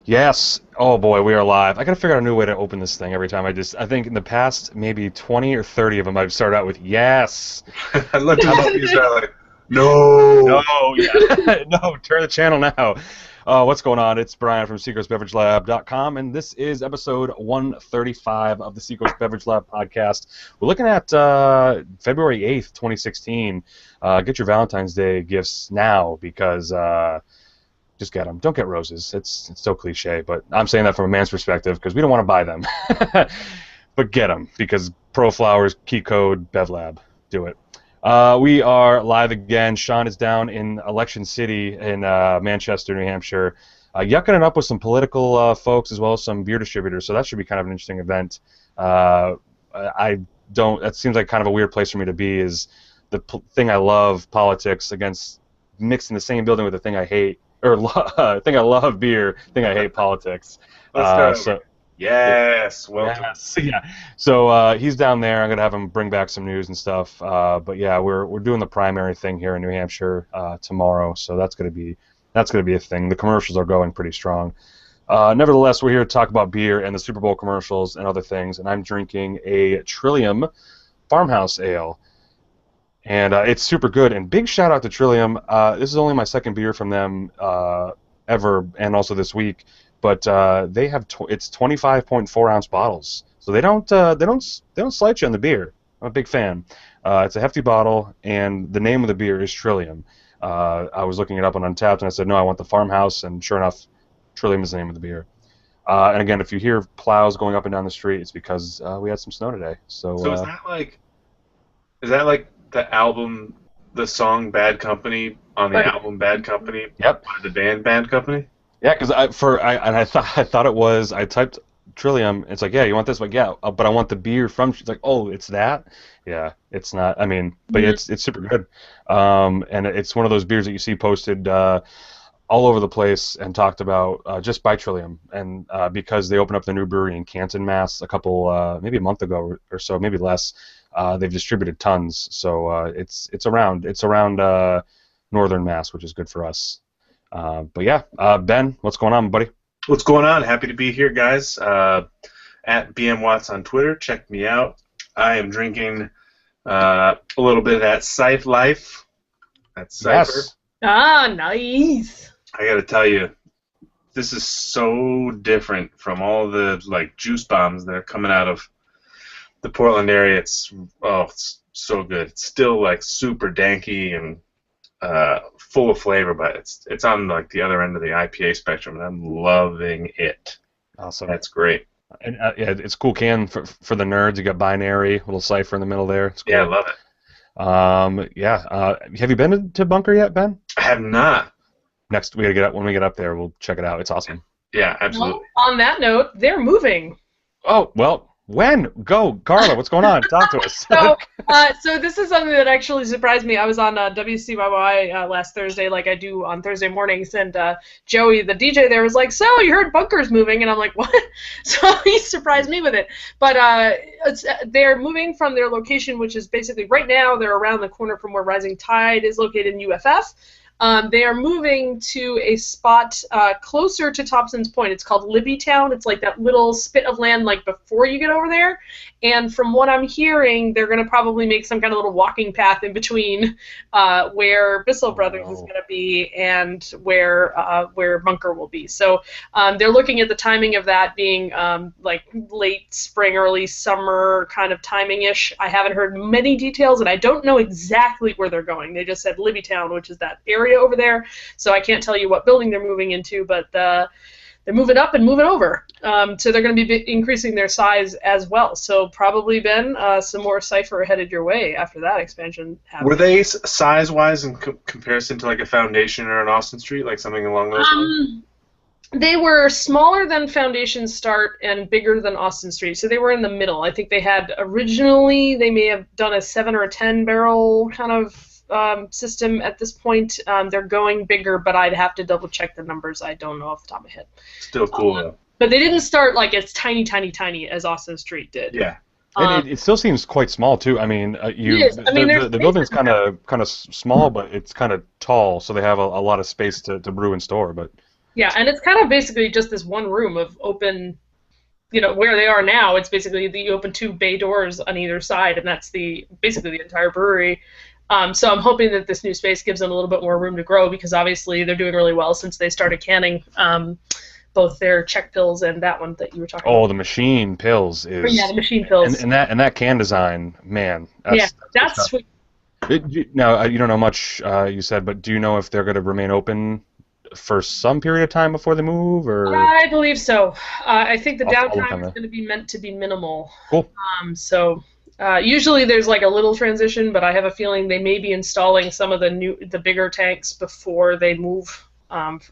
Yes. Oh boy, we are live. I gotta figure out a new way to open this thing every time. I think in the past maybe 20 or 30 of them I've started out with yes. I'd love to How just about see you this? start like, No, no. yeah. No, turn the channel now. What's going on? It's Brian from SeacoastBeverageLab.com, and this is episode 135 of the Seacoast Beverage Lab podcast. We're looking at February 8th, 2016. Get your Valentine's Day gifts now because just get them. Don't get roses. It's so cliche, but I'm saying that from a man's perspective because we don't want to buy them. But get them because Pro Flowers, key code, BevLab. Do it. We are live again. Sean is down in Election City in Manchester, New Hampshire, yucking it up with some political folks as well as some beer distributors. So that should be kind of an interesting event. I don't. That seems like kind of a weird place for me to be. Is the thing I love politics against mixed in the same building with the thing I hate, or thing I love beer, thing I hate politics. Let's start over. So. Yes, welcome. Yes, yeah. So he's down there. I'm gonna have him bring back some news and stuff. But yeah, we're doing the primary thing here in New Hampshire tomorrow, so that's gonna be a thing. The commercials are going pretty strong. Nevertheless, we're here to talk about beer and the Super Bowl commercials and other things. And I'm drinking a Trillium Farmhouse Ale, and it's super good. And big shout out to Trillium. This is only my second beer from them ever, and also this week. But they have it's 25.4 ounce bottles, so they don't slight you on the beer. I'm a big fan. It's a hefty bottle, and the name of the beer is Trillium. I was looking it up on Untapped, and I said no, I want the Farmhouse, and sure enough, Trillium is the name of the beer. And again, if you hear plows going up and down the street, it's because we had some snow today. So So is that like the album, the song Bad Company on the right. album Bad Company Yep. by the band Bad Company? Yeah, because I thought it was. I typed Trillium. It's like, yeah, you want this? Like, yeah, but I want the beer from. She's like, oh, it's that. Yeah, it's not. I mean, but Mhm. it's super good. And it's one of those beers that you see posted all over the place and talked about just by Trillium, and because they opened up the new brewery in Canton, Mass, a couple maybe a month ago or so, maybe less. They've distributed tons, so it's around northern Mass, which is good for us. But yeah, Ben, what's going on, buddy? What's going on? Happy to be here, guys. At BM Watts on Twitter. Check me out. I am drinking a little bit of that Scythe Life. That's Cypher. Yes. Ah, nice. I got to tell you, this is so different from all the like juice bombs that are coming out of the Portland area. It's so good. It's still like super danky and full of flavor, but it's on like the other end of the IPA spectrum, and I'm loving it. Awesome. That's great. And yeah, it's a cool can for the nerds. You got binary, little cipher in the middle there. It's cool. Yeah, I love it. Yeah. Have you been to Bunker yet, Ben? I have not. Next, we gotta get up when we get up there. We'll check it out. It's awesome. Yeah, absolutely. Well, on that note, they're moving. Oh well, when? Go, Carla. What's going on? Talk to us. So this is something that actually surprised me. I was on WCYY last Thursday, like I do on Thursday mornings, and Joey, the DJ there, was like, "So you heard Bunker's moving?" And I'm like, "What?" So he surprised me with it. But they're moving from their location, which is basically right now they're around the corner from where Rising Tide is located in UFF. They are moving to a spot closer to Thompson's Point. It's called Libbytown. It's like that little spit of land like before you get over there. And from what I'm hearing, they're going to probably make some kind of little walking path in between where Bissell Brothers is going to be and where Bunker will be. So they're looking at the timing of that being like late spring, early summer kind of timing-ish. I haven't heard many details, and I don't know exactly where they're going. They just said Libbytown, which is that area over there. So I can't tell you what building they're moving into, but they're moving up and moving over. So they're going to be increasing their size as well. So probably, Ben, some more Cypher headed your way after that expansion happened. Were they size-wise in comparison to like a Foundation or an Austin Street, like something along those lines? They were smaller than Foundation Start and bigger than Austin Street, so they were in the middle. I think they had originally, they may have done a 7 or a 10 barrel kind of system at this point. They're going bigger, but I'd have to double check the numbers. I don't know off the top of my head. Still cool though. But they didn't start like as tiny as Austin Street did. Yeah. And it still seems quite small too. I mean, It is. I mean, the building's kind of small, but it's kind of tall, so they have a lot of space to brew and store. But Yeah, and it's kind of basically just this one room of open, where they are now. It's basically you open 2 bay doors on either side, and that's basically the entire brewery. So I'm hoping that this new space gives them a little bit more room to grow, because obviously they're doing really well since they started canning both their Czech pills and that one that you were talking about. Oh, the machine pills is. Yeah, the machine pills. And that can design, man. That's sweet. Now, you don't know much, you said, but do you know if they're going to remain open for some period of time before they move, or? I believe so. I think the I'll downtime is going to be meant to be minimal. Cool. Usually there's like a little transition, but I have a feeling they may be installing some of the bigger tanks before they move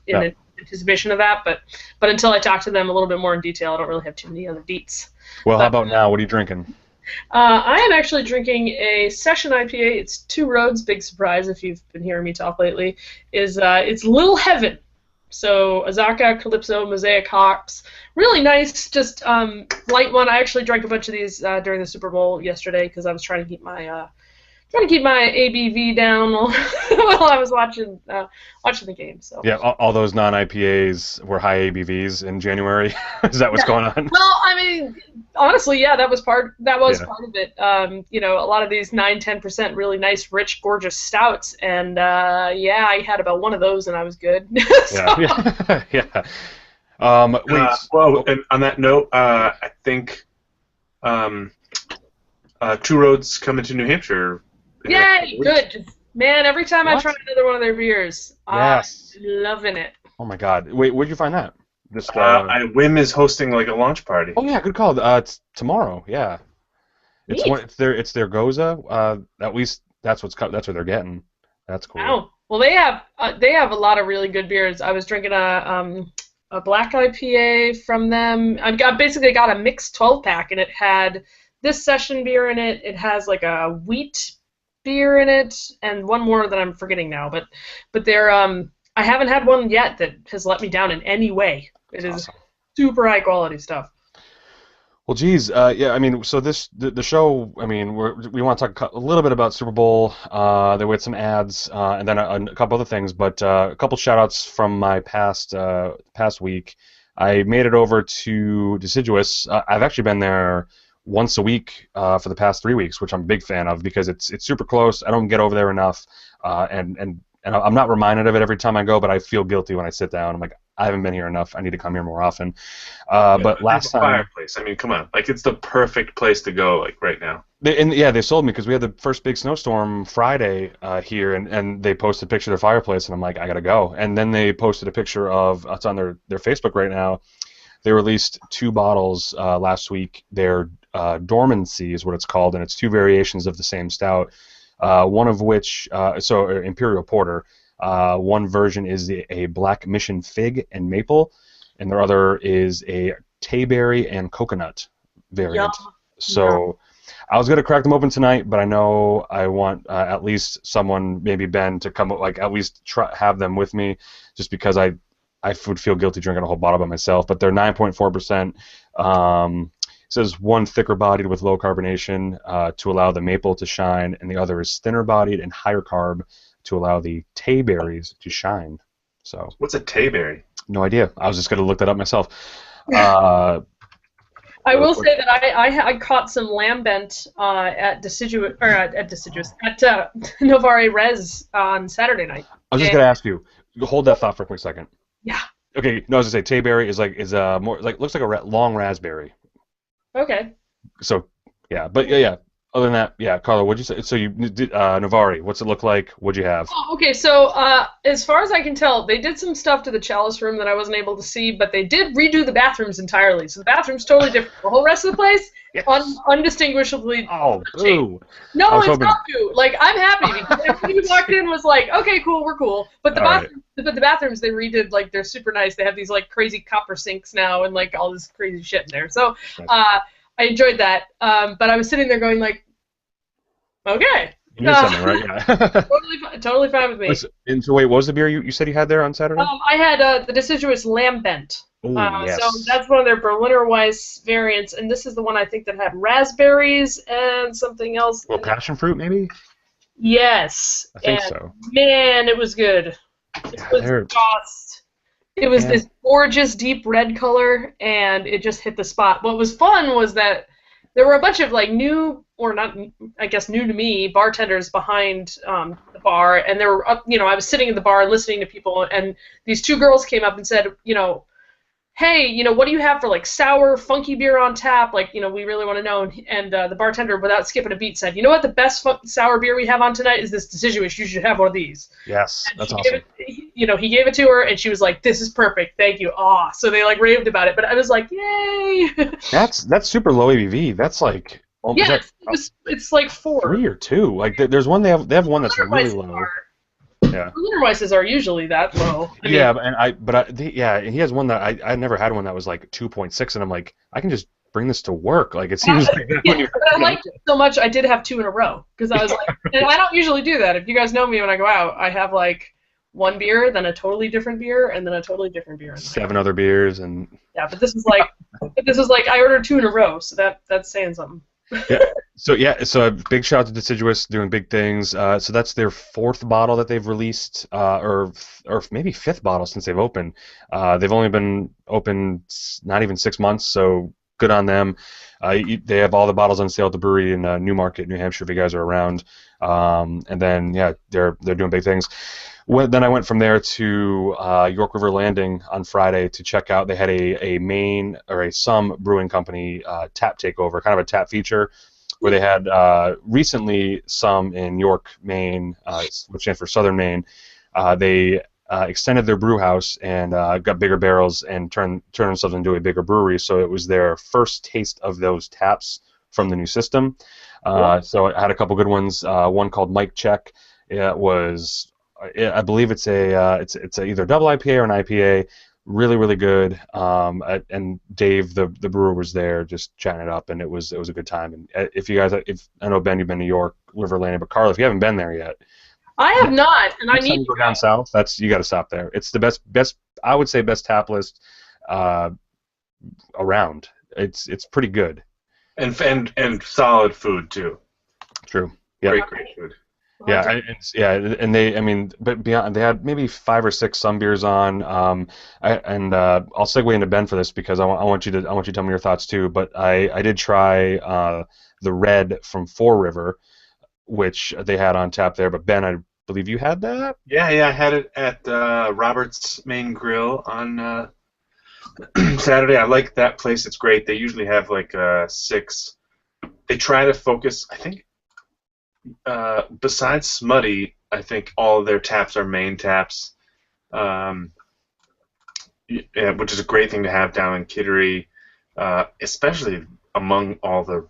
in anticipation of that. But until I talk to them a little bit more in detail, I don't really have too many other deets. Well, how about now? What are you drinking? I am actually drinking a session IPA. It's Two Roads. Big surprise if you've been hearing me talk lately. It's Little Heaven. So Azaka, Calypso, Mosaic hops. Really nice, just light one. I actually drank a bunch of these during the Super Bowl yesterday because I was trying to keep my ABV down while I was watching the game. So yeah, all those non-IPAs were high ABVs in January. Is that what's going on? Well, I mean, honestly, yeah, that was part of it. A lot of these 9-10% really nice, rich, gorgeous stouts, and I had about one of those and I was good. Yeah. Well, and on that note, I think Two Roads coming to New Hampshire. Yay! Good. Man, every time I try another one of their beers, yes. I'm loving it. Oh my God! Wait, where'd you find that? Whim is hosting like a launch party. Oh yeah, good call. It's tomorrow. Yeah. Neat. It's their Goza. At least that's what they're getting. That's cool. Wow. Well, they have a lot of really good beers. I was drinking a black IPA from them. Basically got a mixed 12-pack, and it had this session beer in it. It has like a wheat beer in it, and one more that I'm forgetting now. But they're I haven't had one yet that has let me down in any way. It is awesome. Super high quality stuff. Well, geez, yeah. I mean, so the show. I mean, we want to talk a little bit about Super Bowl. Then we had some ads, and then a couple other things. But a couple shout-outs from my past week. I made it over to Deciduous. I've actually been there once a week for the past 3 weeks, which I'm a big fan of because it's super close. I don't get over there enough, and I'm not reminded of it every time I go, but I feel guilty when I sit down. I'm like, I haven't been here enough. I need to come here more often. But last time, fireplace. I mean, come on, like it's the perfect place to go, like right now. They sold me because we had the first big snowstorm Friday here, and they posted a picture of their fireplace, and I'm like, I gotta go. And then they posted a picture of it's on their Facebook right now. They released 2 bottles last week. They're Dormancy is what it's called, and it's 2 variations of the same stout. One of which, Imperial Porter. One version is a Black Mission Fig and Maple, and the other is a Tayberry and Coconut variant. Yum. So I was going to crack them open tonight, but I know I want at least someone, maybe Ben, to come, like at least have them with me, just because I would feel guilty drinking a whole bottle by myself. But they're 9.4%. It says one thicker bodied with low carbonation to allow the maple to shine, and the other is thinner bodied and higher carb to allow the Tayberries to shine. So what's a Tayberry? No idea. I was just going to look that up myself. I will say that I caught some lambent at Novare Res on Saturday night. I was just going to ask you. Hold that thought for a quick second. Yeah. Okay. No, I was going to say Tayberry is more like looks like a long raspberry. Okay. So yeah, but yeah. Other than that, yeah, Carla, what'd you say? So you did Novari. What's it look like? What'd you have? Oh, okay, so as far as I can tell, they did some stuff to the Chalice room that I wasn't able to see, but they did redo the bathrooms entirely. So the bathroom's totally different. The whole rest of the place, yes. Undistinguishably. Oh, boo! No, it's not boo. Like I'm happy because everybody who walked in was like, okay, cool, we're cool. But the bathrooms they redid, like they're super nice. They have these like crazy copper sinks now and like all this crazy shit in there. So I enjoyed that. But I was sitting there going like, okay. You knew something, right? Yeah. totally fine with me. And so wait, what was the beer you said you had there on Saturday? I had the Deciduous Lambent. Ooh, yes. So that's one of their Berliner Weiss variants, and this is the one I think that had raspberries and something else. Well, passion fruit, maybe? Yes. I think so. Man, it was good. It was just It was And this gorgeous deep red color, and it just hit the spot. What was fun was that there were a bunch of like new, or not, I guess new to me, bartenders behind the bar, and there were, I was sitting in the bar and listening to people, and these two girls came up and said, hey, what do you have for like sour, funky beer on tap? Like, we really want to know. And the bartender, without skipping a beat, said, you know what? The best sour beer we have on tonight is this Deciduous. You should have one of these. yes, And that's awesome. he gave it to her, and she was like, this is perfect. Thank you. Aw. So they like raved about it. But I was like, yay. That's super low ABV. That's like, is Yeah, that it's like 4. 3 or 2? Like there's one they have one that's really low. Yeah. Berliner are usually that low. I mean, Yeah, he has one that I never had one that was like 2.6, and I'm like, I can just bring this to work. Like it seems like that when yeah, you're. but I liked it so much I did have 2 in a row because I was like, and I don't usually do that. If you guys know me when I go out, I have like one beer, then a totally different beer, and then a totally different beer. 7 other beers and. Yeah, but this was like I ordered 2 in a row, so that's saying something. So a big shout out to Deciduous doing big things. So that's their 4th bottle that they've released, or maybe 5th bottle since they've opened. They've only been open not even 6 months, so good on them. They have all the bottles on sale at the brewery in Newmarket, New Hampshire, if you guys are around. And then they're doing big things. Then I went from there to York River Landing on Friday to check out. They had a Maine or a Some Brewing Company tap takeover, kind of a tap feature, where they had recently Some in York, Maine, which stands for Southern Maine. They extended their brew house and got bigger barrels and turned themselves into a bigger brewery. So it was their first taste of those taps from the new system. So it had a couple good ones. One called Mike Check. It was. I believe it's it's either double IPA or an IPA, really really good. And Dave, the brewer, was there just chatting it up, and it was a good time. And if I know Ben, you've been to York River Landing, but Carla, if you haven't been there yet, I have not, and I next time need you go down south. You got to stop there. It's the best I would say best tap list around. It's pretty good. And solid food too. True. Yeah. Great food. Yeah, and but beyond, they had maybe 5 or 6 Some beers on. I'll segue into Ben for this because I want you to tell me your thoughts too. But I did try the Red from Four River, which they had on tap there. But Ben, I believe you had that. Yeah, I had it at Robert's Main Grill on Saturday. I like that place. It's great. They usually have like 6. They try to focus, I think. Besides Smutty, I think all of their taps are Maine taps, which is a great thing to have down in Kittery, especially among all the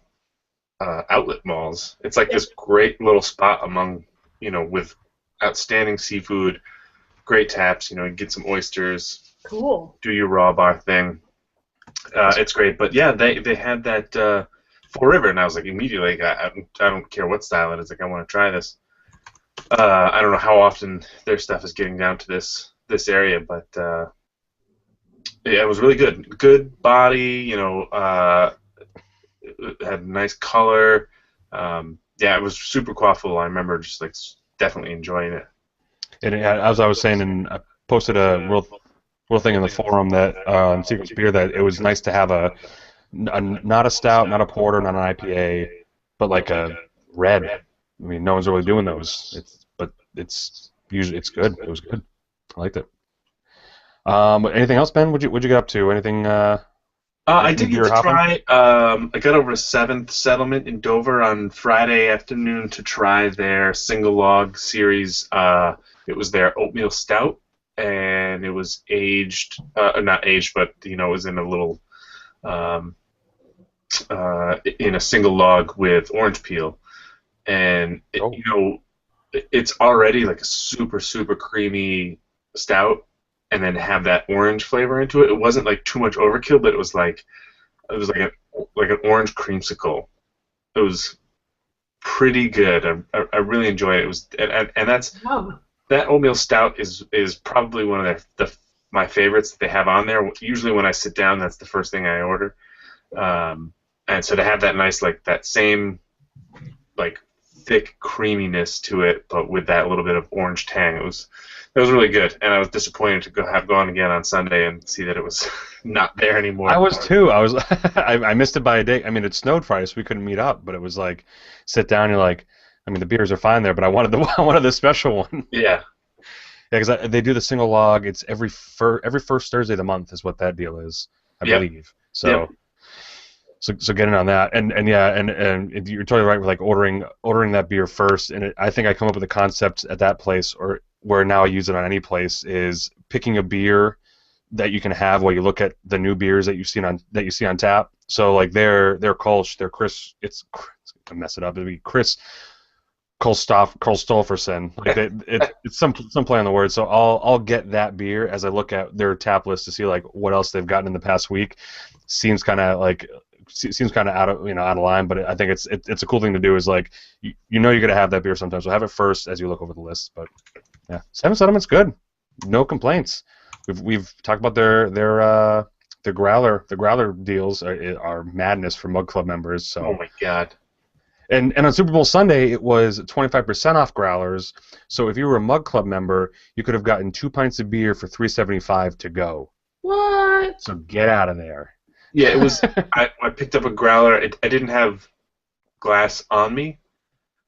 outlet malls. It's like this great little spot among, with outstanding seafood, great taps. You get some oysters. Cool. Do your raw bar thing. It's great, but yeah, they had that. Four River, and I was like immediately, I don't care what style it is, like I want to try this. I don't know how often their stuff is getting down to this area, but it was really good. Good body, it had nice color. It was super quaffable. I remember just like definitely enjoying it. And as I was saying, and I posted a little thing in the forum that on Secrets Beer that it was nice to have not a stout, not a porter, not an IPA, but like a red. I mean, no one's really doing those. It's good. It was good. I liked it. Anything else, Ben? What'd you get up to? Anything? I did get to try. I got over to 7th Settlement in Dover on Friday afternoon to try their single log series. It was their oatmeal stout, and it was aged, not aged, but it was in a little. In a single log with orange peel, and it's already like a super super creamy stout, and then have that orange flavor into it. It wasn't like too much overkill, but it was like an orange creamsicle. It was pretty good. I really enjoyed it. It was and that's that oatmeal stout is probably one of my favorites that they have on there. Usually when I sit down, that's the first thing I order. And so to have that nice, like that same, like thick creaminess to it, but with that little bit of orange tang. It was really good, and I was disappointed to have gone again on Sunday and see that it was not there anymore. I was too. I was I missed it by a day. I mean, it snowed Friday, so we couldn't meet up. But it was like, sit down. You're like, I mean, the beers are fine there, but I wanted the special one. Yeah. Yeah, because they do the single log. It's every first Thursday of the month is what that deal is, I believe. So. Yep. So get in on that, and you're totally right with like ordering that beer first, and I think I come up with a concept at that place, or where now I use it on any place, is picking a beer that you can have while you look at the new beers that you see on tap. So like their Kolsch, their Chris, it's I mess it up. It'd be Chris Kolstolfersen. Like it's some play on the word. So I'll get that beer as I look at their tap list to see like what else they've gotten in the past week. Seems kind of out of line, but I think it's a cool thing to do. Is like you're gonna have that beer sometimes, so have it first as you look over the list. But yeah, Seven Settlement's good, no complaints. We've talked about their growler deals are madness for Mug Club members. So oh my god. And on Super Bowl Sunday it was 25% off growlers. So if you were a Mug Club member, you could have gotten 2 pints of beer for $3.75 to go. What? So get out of there. Yeah, it was. I picked up a growler. I didn't have glass on me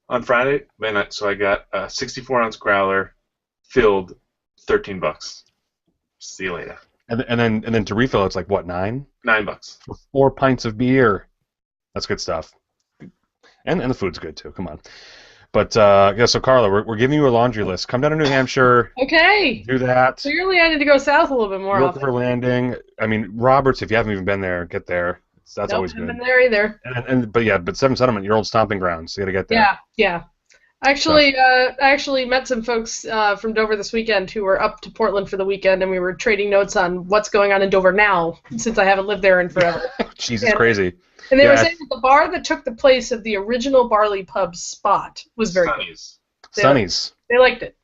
on Friday, so I got a 64-ounce growler filled, $13. See you later. And then to refill, it's like what, $9? $9 for 4 pints of beer. That's good stuff. And the food's good too. Come on. But yeah, so Carla, we're giving you a laundry list. Come down to New Hampshire. Okay. Do that. Clearly, I need to go south a little bit more often. River Landing. I mean, Roberts. If you haven't even been there, get there. That's always good. Haven't been there either. But Seven Settlement, your old stomping grounds. So you got to get there. Yeah. I actually met some folks from Dover this weekend who were up to Portland for the weekend, and we were trading notes on what's going on in Dover now, since I haven't lived there in forever. Jeez, it's crazy. And they were saying that the bar that took the place of the original Barley Pub spot was very good. Sonny's. They liked it.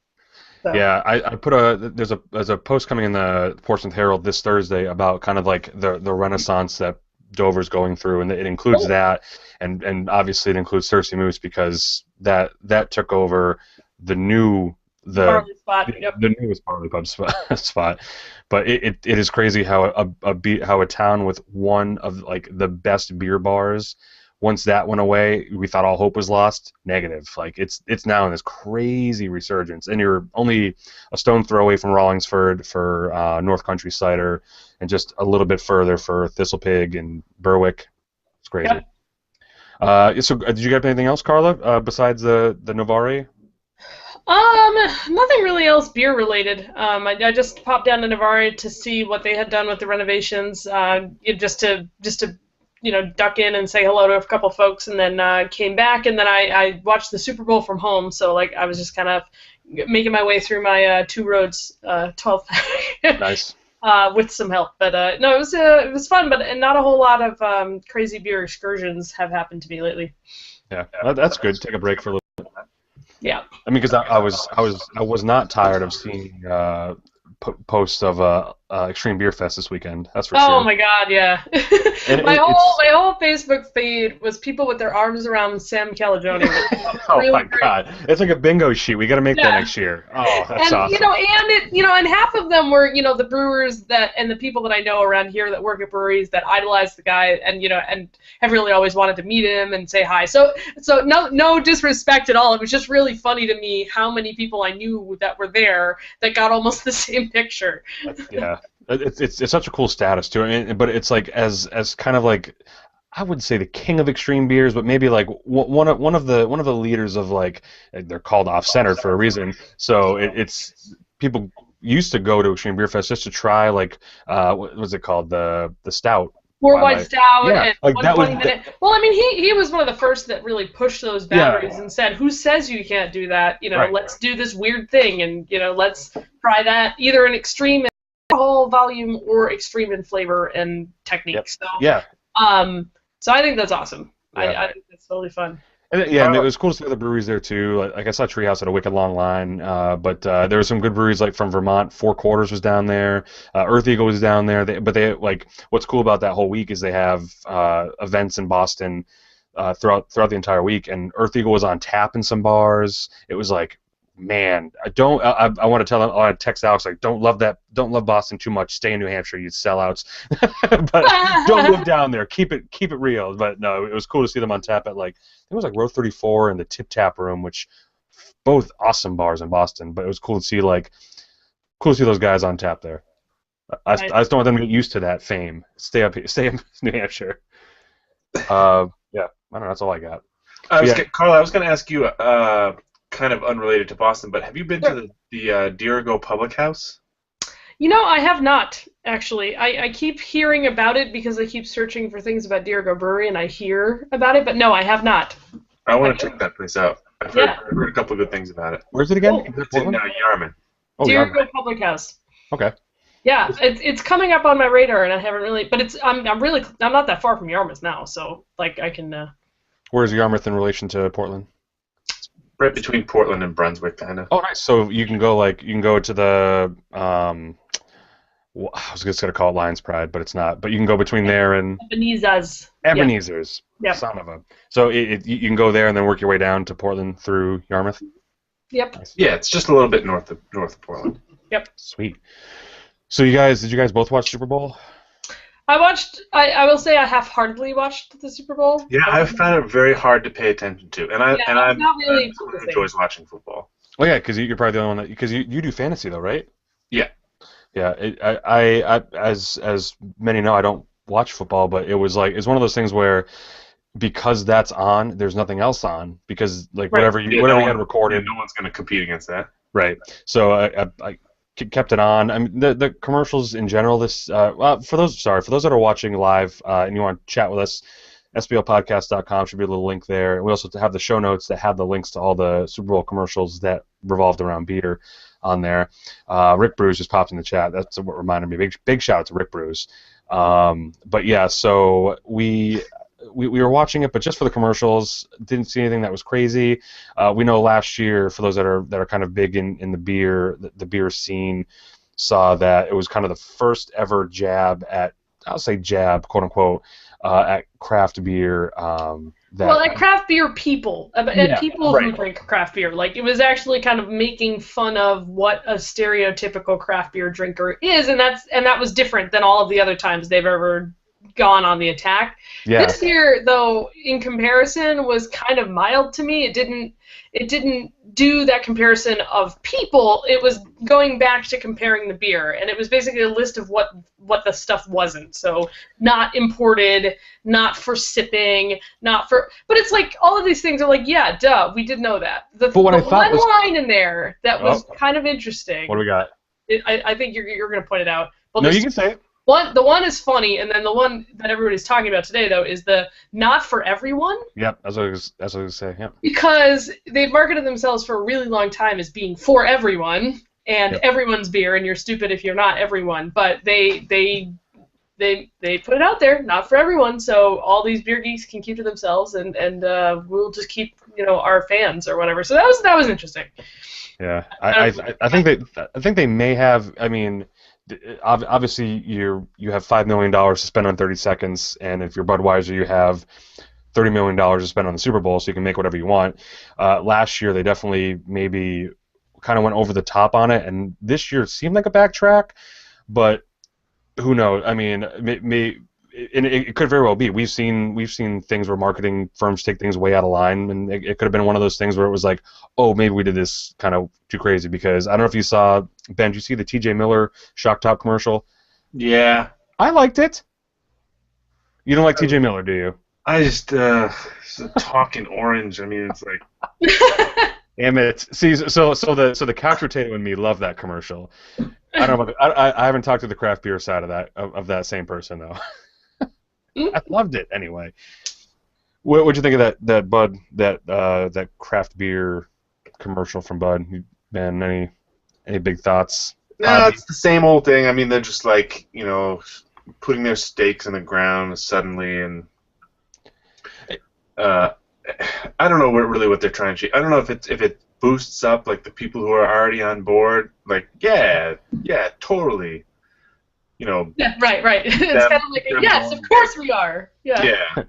So. Yeah, I put there's a post coming in the Portsmouth Herald this Thursday about kind of like the renaissance that Dover's going through, and it includes that, and obviously it includes Thirsty Moose because that took over the Barley spot. Yep. The newest Barley Pub spot. But it is crazy how a town with one of like the best beer bars, once that went away, we thought all hope was lost. Negative. Like it's now in this crazy resurgence, and you're only a stone throw away from Rollingsford for North Country Cider, and just a little bit further for Thistlepig and Berwick. It's crazy. Yep. So did you get anything else, Carla, besides the Novari? Nothing really else beer related. I just popped down to Novari to see what they had done with the renovations, just to duck in and say hello to a couple folks, and then came back, and then I watched the Super Bowl from home. So like I was just kind of making my way through my Two Roads 12-pack. Nice. With some help, but no, it was fun, but not a whole lot of crazy beer excursions have happened to me lately. Yeah, that's good. Take a break for a little bit. Yeah. I mean, because I was not tired of seeing posts of Extreme Beer Fest this weekend. That's for sure. Oh my God, yeah. my whole Facebook feed was people with their arms around Sam Calagione. Oh really my God, it's like a bingo sheet. We got to make that next year. Oh, that's awesome. And half of them were the brewers and the people that I know around here that work at breweries that idolize the guy and have really always wanted to meet him and say hi. So no disrespect at all. It was just really funny to me how many people I knew that were there that got almost the same picture. Yeah. It's such a cool status too. I mean, but it's like as kind of like, I wouldn't say the king of extreme beers, but maybe like one of the leaders of, like, they're called Off-Centered for a reason. So it's people used to go to Extreme Beer Fest just to try, like, what was it called, the stout. Worldwide Stout. Yeah, and like that was. Well, I mean, he was one of the first that really pushed those boundaries and said, "Who says you can't do that? Right. Let's do this weird thing, and let's try that either in extreme alcohol volume or extreme in flavor and technique." Yep. So yeah. So I think that's awesome. Yeah. I think that's totally fun. And it was cool to see other breweries there too. Like I saw Treehouse had a wicked long line, but there were some good breweries like from Vermont. Four Quarters was down there. Earth Eagle was down there. But they like what's cool about that whole week is they have events in Boston throughout the entire week, and Earth Eagle was on tap in some bars. It was like, man, I want to tell them, I want to text Alex like, don't love Boston too much. Stay in New Hampshire, you sellouts. But don't live down there. Keep it real. But no, it was cool to see them on tap at like, it was like Row 34 and the Tip Tap Room, which both awesome bars in Boston. But it was cool to see those guys on tap there. I just don't want them to get used to that fame. Stay in New Hampshire. Yeah, I don't know. That's all I got. Carla, I was going to ask you, kind of unrelated to Boston, but have you been to the Dirigo Public House? I have not, actually. I keep hearing about it because I keep searching for things about Dirigo Brewery, and I hear about it, but no, I have not. I want to check that place out. I've heard a couple of good things about it. Where's it again? Oh, It's in Yarmouth. Oh, Dirigo Public House. Okay. Yeah, it's coming up on my radar, and I haven't really, but I'm not that far from Yarmouth now, so like I can. Where's Yarmouth in relation to Portland? Right between Portland and Brunswick, kind of. Oh, nice. So you can go to the I was just gonna call it Lions Pride, but it's not. But you can go between there and Ebenezer's. Ebenezer's. Yep. Son of a. So you can go there and then work your way down to Portland through Yarmouth. Yep. Nice. Yeah, it's just a little bit north of Portland. Yep. Sweet. So did you guys both watch Super Bowl? I will say I half-heartedly watched the Super Bowl. Yeah, I've found it very hard to pay attention to, and I'm not really someone who enjoys watching football. Well, yeah, because you're probably the only one because you do fantasy though, right? Yeah. Yeah. I as many know, I don't watch football, but it's one of those things where because that's on, there's nothing else on because whatever you had recorded, no one's going to compete against that. Right. So I kept it on. I mean, the commercials in general. For those that are watching live and you want to chat with us, SBLpodcast.com should be a little link there. And we also have the show notes that have the links to all the Super Bowl commercials that revolved around beer on there. Rick Bruce just popped in the chat. That's what reminded me. Big shout out to Rick Bruce. But yeah, so we were watching it, but just for the commercials, didn't see anything that was crazy. We know last year, for those that are kind of big in the beer scene, saw that it was kind of the first ever jab, quote unquote, at craft beer. At craft beer people, who drink craft beer. Like, it was actually kind of making fun of what a stereotypical craft beer drinker is, and that was different than all of the other times they've ever gone on the attack. Yeah. This year, though, in comparison, was kind of mild to me. It didn't do that comparison of people. It was going back to comparing the beer, and it was basically a list of what the stuff wasn't. So not imported, not for sipping, but it's like all of these things are like, yeah, duh, we did know that. But what I thought was line in there that was kind of interesting. What do we got? I think you're going to point it out. Well, no, you can say it. The one is funny, and then the one that everybody's talking about today, though, is the not for everyone. Yep, that's what I was going to say, yep. Because they've marketed themselves for a really long time as being for everyone, and everyone's beer, and you're stupid if you're not everyone. But they put it out there, not for everyone, so all these beer geeks can keep to themselves, and we'll just keep, our fans or whatever. So that was interesting. Yeah, I think they may have, I mean, obviously you have $5 million to spend on 30 seconds, and if you're Budweiser, you have $30 million to spend on the Super Bowl, so you can make whatever you want. Last year, they definitely maybe kind of went over the top on it, and this year it seemed like a backtrack, but who knows? I mean, it could very well be. We've seen things where marketing firms take things way out of line, and it could have been one of those things where it was like, oh, maybe we did this kind of too crazy. Because I don't know if you saw, Ben, did you see the TJ Miller Shock Top commercial? Yeah. I liked it. You don't like TJ Miller, do you? I just talking orange. I mean, it's like. Damn it! See, so the couch potato and me love that commercial. I don't know. I haven't talked to the craft beer side of that same person though. I loved it anyway. What'd you think of that Bud that craft beer commercial from Bud? Ben, any big thoughts? No, it's the same old thing. I mean, they're just like putting their stakes in the ground suddenly, and I don't know what they're trying to achieve. I don't know if it boosts up like the people who are already on board. Like, yeah, totally. Yeah, right. It's kind of like, yes, of course we are. Yeah.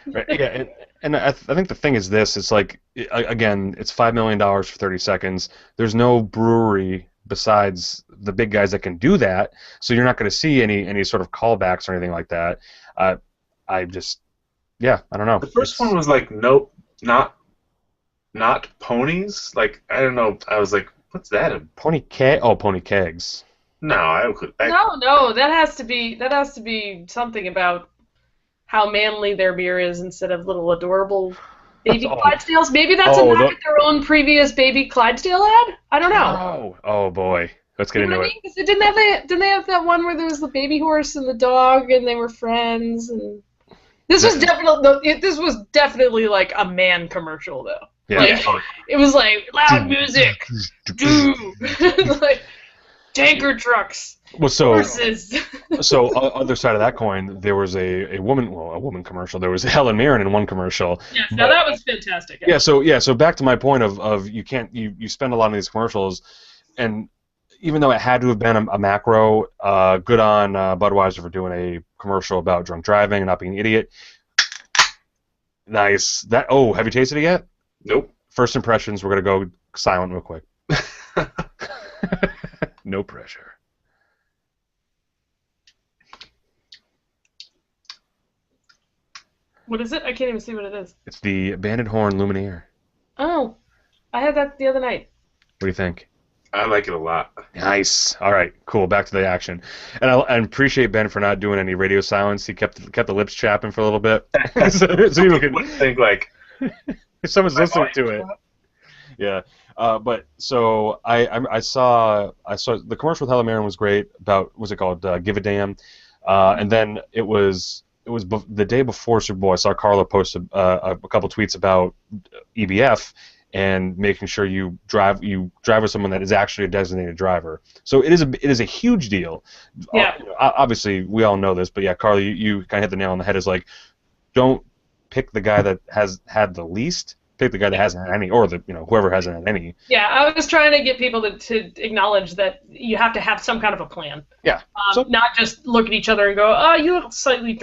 Right, yeah, and I think the thing is this: it's like again, it's $5 million for 30 seconds. There's no brewery besides the big guys that can do that, so you're not going to see any sort of callbacks or anything like that. I just, yeah, I don't know. The first one was like, nope, not ponies. Like, I don't know. I was like, what's that? Pony keg? Oh, pony kegs. No, No, that has to be something about how manly their beer is instead of little adorable baby Clydesdales. Maybe that's a knock at their own previous baby Clydesdale ad. I don't know. Oh boy, let's get into it. Because didn't they have that one where there was the baby horse and the dog and they were friends and this was definitely like a man commercial though. Yeah. Like, it was like loud music, like tanker trucks. Well, horses. So other side of that coin, there was a woman commercial. There was Helen Mirren in one commercial. Yeah, now that was fantastic. Yeah, so back to my point of you spend a lot of these commercials, and even though it had to have been a macro, good on Budweiser for doing a commercial about drunk driving and not being an idiot. Nice. Have you tasted it yet? Nope. First impressions. We're gonna go silent real quick. No pressure. What is it? I can't even see what it is. It's the Banded Horn Lumineer. Oh, I had that the other night. What do you think? I like it a lot. Nice. All right, cool. Back to the action. And I appreciate Ben for not doing any radio silence. He kept the lips chapping for a little bit, so people can think like if someone's listening to it. Yeah. But so I saw the commercial with Helen Mirren was great. About what's it called? Give a Damn. And then it was the day before Super Bowl. I saw Carla post a couple tweets about EBF and making sure you drive with someone that is actually a designated driver. So it is a huge deal. Yeah. Obviously, we all know this, but yeah, Carla, you kind of hit the nail on the head. Is like, don't pick the guy that has had the least. Pick the guy that hasn't had any, or whoever hasn't had any. Yeah, I was trying to get people to acknowledge that you have to have some kind of a plan. Yeah. Not just look at each other and go, oh, you look slightly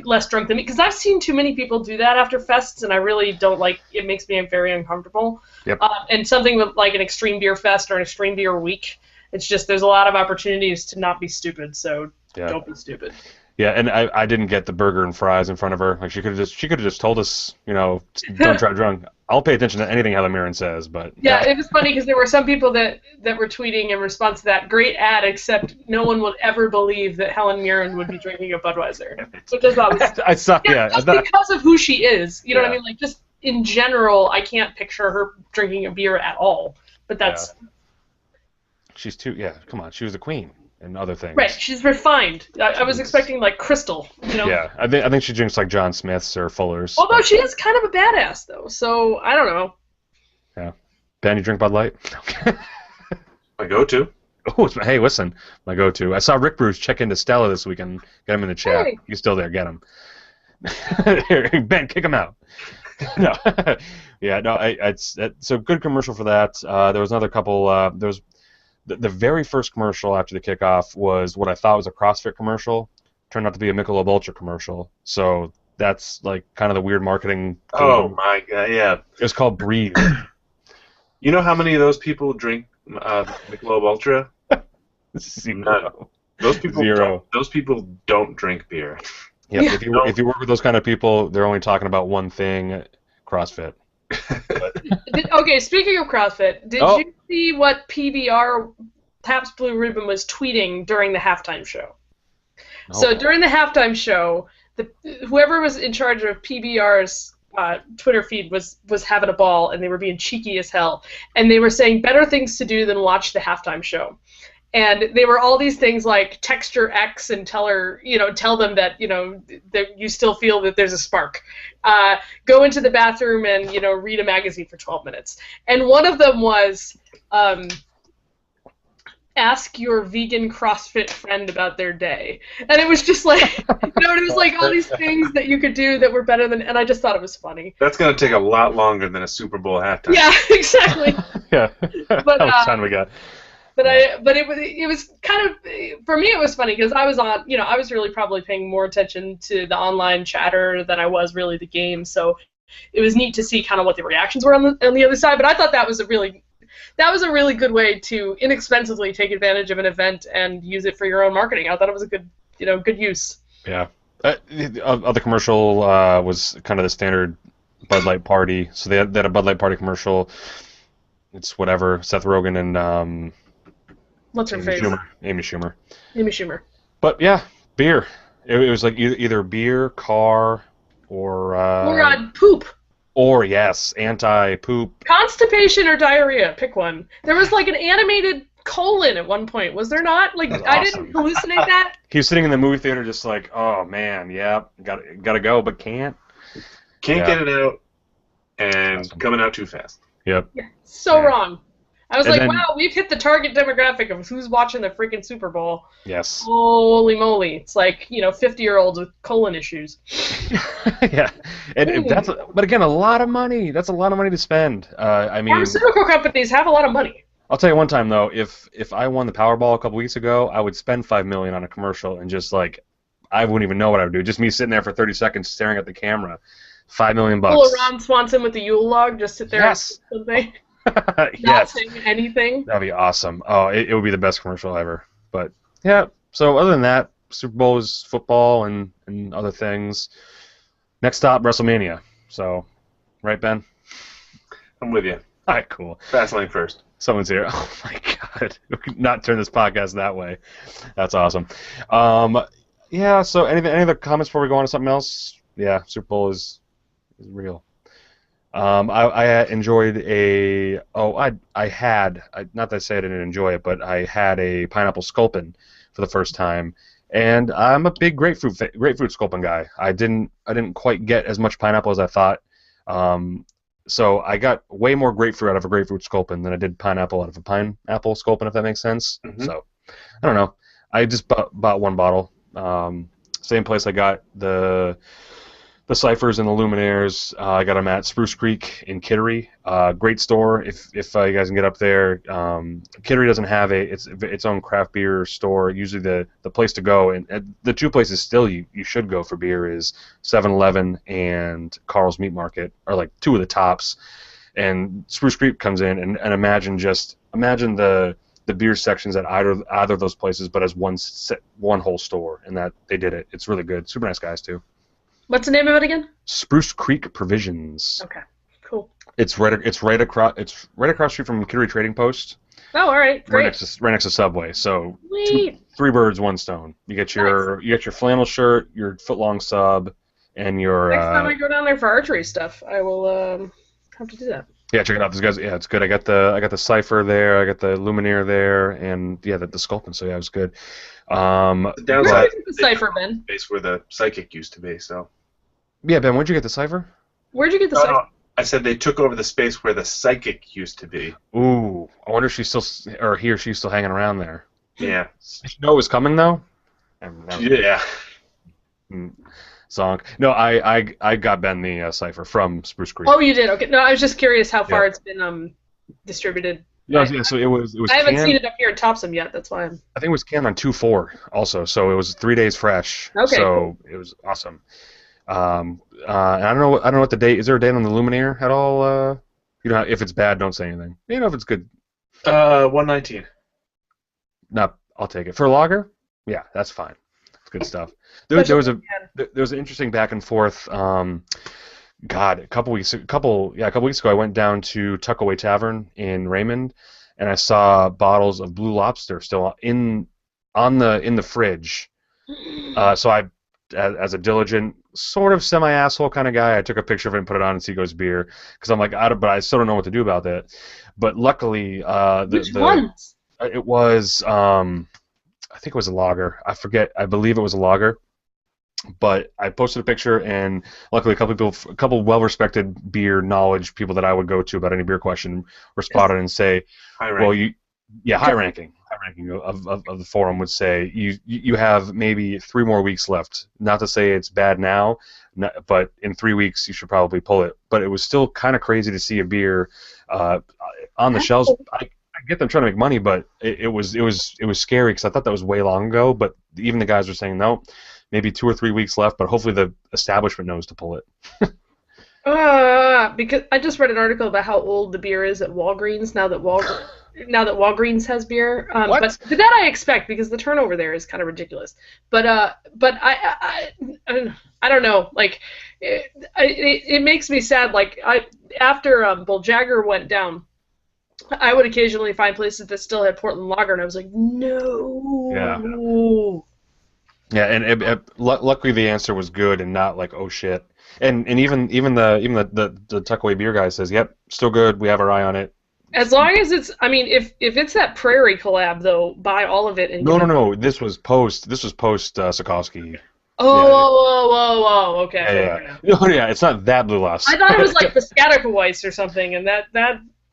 less drunk than me. Because I've seen too many people do that after fests, and I really don't like. It makes me very uncomfortable. Yep. And something with like an extreme beer fest or an extreme beer week, it's just there's a lot of opportunities to not be stupid. So don't be stupid. Yeah, and I didn't get the burger and fries in front of her. Like she could have just told us, don't drive drunk. I'll pay attention to anything Helen Mirren says, but yeah, it was funny because there were some people that were tweeting in response to that great ad, except no one would ever believe that Helen Mirren would be drinking a Budweiser, which I thought was I saw because of who she is. You know what I mean? Like just in general, I can't picture her drinking a beer at all. But that's she's too come on, she was the queen. And other things. Right, she's refined. I was expecting like Crystal, Yeah, I think she drinks like John Smith's or Fuller's. Although she is kind of a badass though, so I don't know. Yeah, Ben, you drink Bud Light? My go-to. Oh, hey, listen, my go-to. I saw Rick Bruce check into Stella this weekend. Get him in the chat. Hey. He's still there. Get him. Here, Ben, kick him out. No, yeah, no. It's so good commercial for that. There was another couple. There was. The very first commercial after the kickoff was what I thought was a CrossFit commercial. Turned out to be a Michelob Ultra commercial. So that's like kind of the weird marketing. Oh my god, yeah. It was called Breathe. You know how many of those people drink Michelob Ultra? Zero. Those people. Zero. Those people don't drink beer. Yep. Yeah. If you work with those kind of people, they're only talking about one thing: CrossFit. Okay, speaking of CrossFit, did you see what PBR Pabst Blue Ribbon was tweeting during the halftime show? Oh. So during the halftime show, whoever was in charge of PBR's Twitter feed was having a ball, and they were being cheeky as hell, and they were saying better things to do than watch the halftime show. And they were all these things like text your ex and tell them that, that you still feel that there's a spark. Go into the bathroom and, read a magazine for 12 minutes. And one of them was ask your vegan CrossFit friend about their day. And it was just like, it was like all these things that you could do that were better than, and I just thought it was funny. That's going to take a lot longer than a Super Bowl halftime. Yeah, exactly. Yeah. But, how much time we got? But it was kind of, for me it was funny because I was on, I was really probably paying more attention to the online chatter than I was really the game. So it was neat to see kind of what the reactions were on the other side. But I thought that was a really good way to inexpensively take advantage of an event and use it for your own marketing. I thought it was a good use. Yeah. The commercial was kind of the standard Bud Light party. So they had a Bud Light party commercial. It's whatever, Seth Rogen and What's her face? Amy Schumer. Amy Schumer. But yeah, beer. It was like either beer, car, or poop. Or yes, anti-poop. Constipation or diarrhea. Pick one. There was like an animated colon at one point. Was there not? Like That's I awesome. didn't hallucinate that. He was sitting in the movie theater, just like, oh man, yeah, gotta go, but can't. Can't Yeah. get it out, and Awesome. coming out too fast. Yep. Yeah, so Yeah. wrong. I was And like, then- wow, we've hit the target demographic of who's watching the freaking Super Bowl. Yes. Holy moly. It's like, 50-year-olds with colon issues. Yeah. And but again, a lot of money. That's a lot of money to spend. I mean, Pharmaceutical companies have a lot of money. I'll tell you one time though, if I won the Powerball a couple weeks ago, I would spend $5 million on a commercial and just like, I wouldn't even know what I would do. Just me sitting there for 30 seconds staring at the camera. $5 million bucks. Pull a Ron Swanson with the Yule log, just sit there Yes. and something, not Yes. saying anything. That'd be awesome. Oh, it would be the best commercial ever. But yeah. So other than that, Super Bowl is football and other things. Next stop, WrestleMania. So, right, Ben? I'm with you. All right, cool. Fastlane first. Someone's here. Oh my God! We could not turn this podcast that way. That's awesome. Yeah. So, any other comments before we go on to something else? Yeah, Super Bowl is real. I enjoyed not that I say I didn't enjoy it, but I had a pineapple sculpin for the first time, and I'm a big grapefruit sculpin guy. I didn't quite get as much pineapple as I thought. So I got way more grapefruit out of a grapefruit sculpin than I did pineapple out of a pineapple sculpin, if that makes sense. Mhm. So I don't know. I just bought one bottle. Same place I got the ciphers and the luminaires. I got them at Spruce Creek in Kittery. Great store. If you guys can get up there. Kittery doesn't have its own craft beer store. Usually the place to go, and the two places still you should go for beer is 7-Eleven and Carl's Meat Market are like two of the tops. And Spruce Creek comes in and imagine the beer sections at either of those places, but as one whole store, and that they did it. It's really good. Super nice guys too. What's the name of it again? Spruce Creek Provisions. Okay, cool. It's right across the street from Kittery Trading Post. Oh, all right, Right great. next to Subway. So Sweet. three birds, one stone. You get your flannel shirt, your foot-long sub, and your Next time I go down there for archery stuff, I will have to do that. yeah, check it out. These guys, yeah, it's good. I got the cipher there, I got the luminaire there, and yeah, the sculpin. So yeah, it was good. The Where downside did you get the cipher, Ben? is where the psychic used to be. So. Yeah, Ben, where'd you get the cipher? Where'd you get the No, cipher? no, I said they took over the space where the psychic used to be. Ooh, I wonder if she's still, or he or she's still hanging around there. Yeah. Did you know it was coming though? Yeah. Zonk. No, I got Ben the cipher from Spruce Creek. Oh, you did. Okay. No, I was just curious how far Yeah. it's been distributed. Yeah, so it was I haven't canned, seen it up here in Topsom yet. That's why I'm. I think it was canned on 2/4 also, so it was 3 days fresh. Okay, So it was awesome. And I don't know what the date is. There a date on the Luminaire at all? If it's bad, don't say anything. You know if it's good. 119. No, I'll take it for a lager. Yeah, that's fine. It's good stuff. There was an interesting back and forth. A couple weeks ago, I went down to Tuckaway Tavern in Raymond, and I saw bottles of Blue Lobster still in the fridge. So I, as a diligent, sort of semi-asshole kind of guy, I took a picture of it and put it on Seago's beer because I'm like, but I still don't know what to do about that. But luckily, Which ones? it was, I think it was a lager. I forget. I believe it was a lager. But I posted a picture, and luckily, a couple well-respected beer knowledge people that I would go to about any beer question responded and say, High rank. "Well, high ranking of the forum would say you have maybe 3 more weeks left. Not to say it's bad now, but in 3 weeks you should probably pull it." But it was still kind of crazy to see a beer on the shelves. I get them trying to make money, but it was scary because I thought that was way long ago. But even the guys were saying no, maybe 2 or 3 weeks left, but hopefully the establishment knows to pull it. Because I just read an article about how old the beer is at Walgreens now that Walgreens has beer. What? But that I expect because the turnover there is kind of ridiculous. But I don't know. Like it makes me sad. Like after Bull Jagger went down, I would occasionally find places that still had Portland Lager, and I was like, no. Yeah, and luckily the answer was good and not like, oh shit. And even the Tuckaway beer guy says, yep, still good. We have our eye on it. As long as it's, I mean, if it's that Prairie collab though, buy all of it and. No. This was post Sikorsky. Oh, okay. Yeah, it's not that Blue Lobster. I thought it was like the Scatterweiss or something, and that.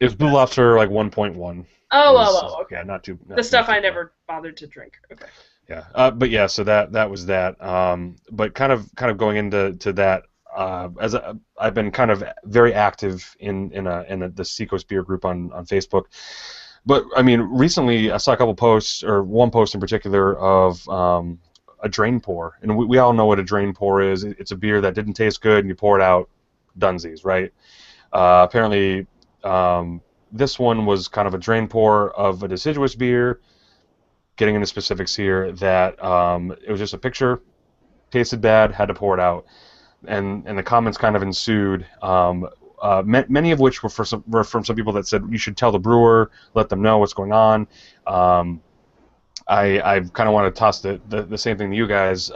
It was Blue Lobster like 1.1. Oh, okay. Yeah, not too. The stuff I never bothered to drink. Okay. Yeah, but yeah, so that was that. But kind of going into that. As I've been kind of very active in the Seacoast Beer group on Facebook, but I mean recently I saw a couple posts, or one post in particular of a drain pour, and we all know what a drain pour is. It's a beer that didn't taste good, and you pour it out, dunsies, right? Apparently, this one was kind of a drain pour of a deciduous beer. Getting into specifics here, that it was just a picture, tasted bad, had to pour it out. And the comments kind of ensued, many of which were from some people that said you should tell the brewer, let them know what's going on. I kind of want to toss the same thing to you guys.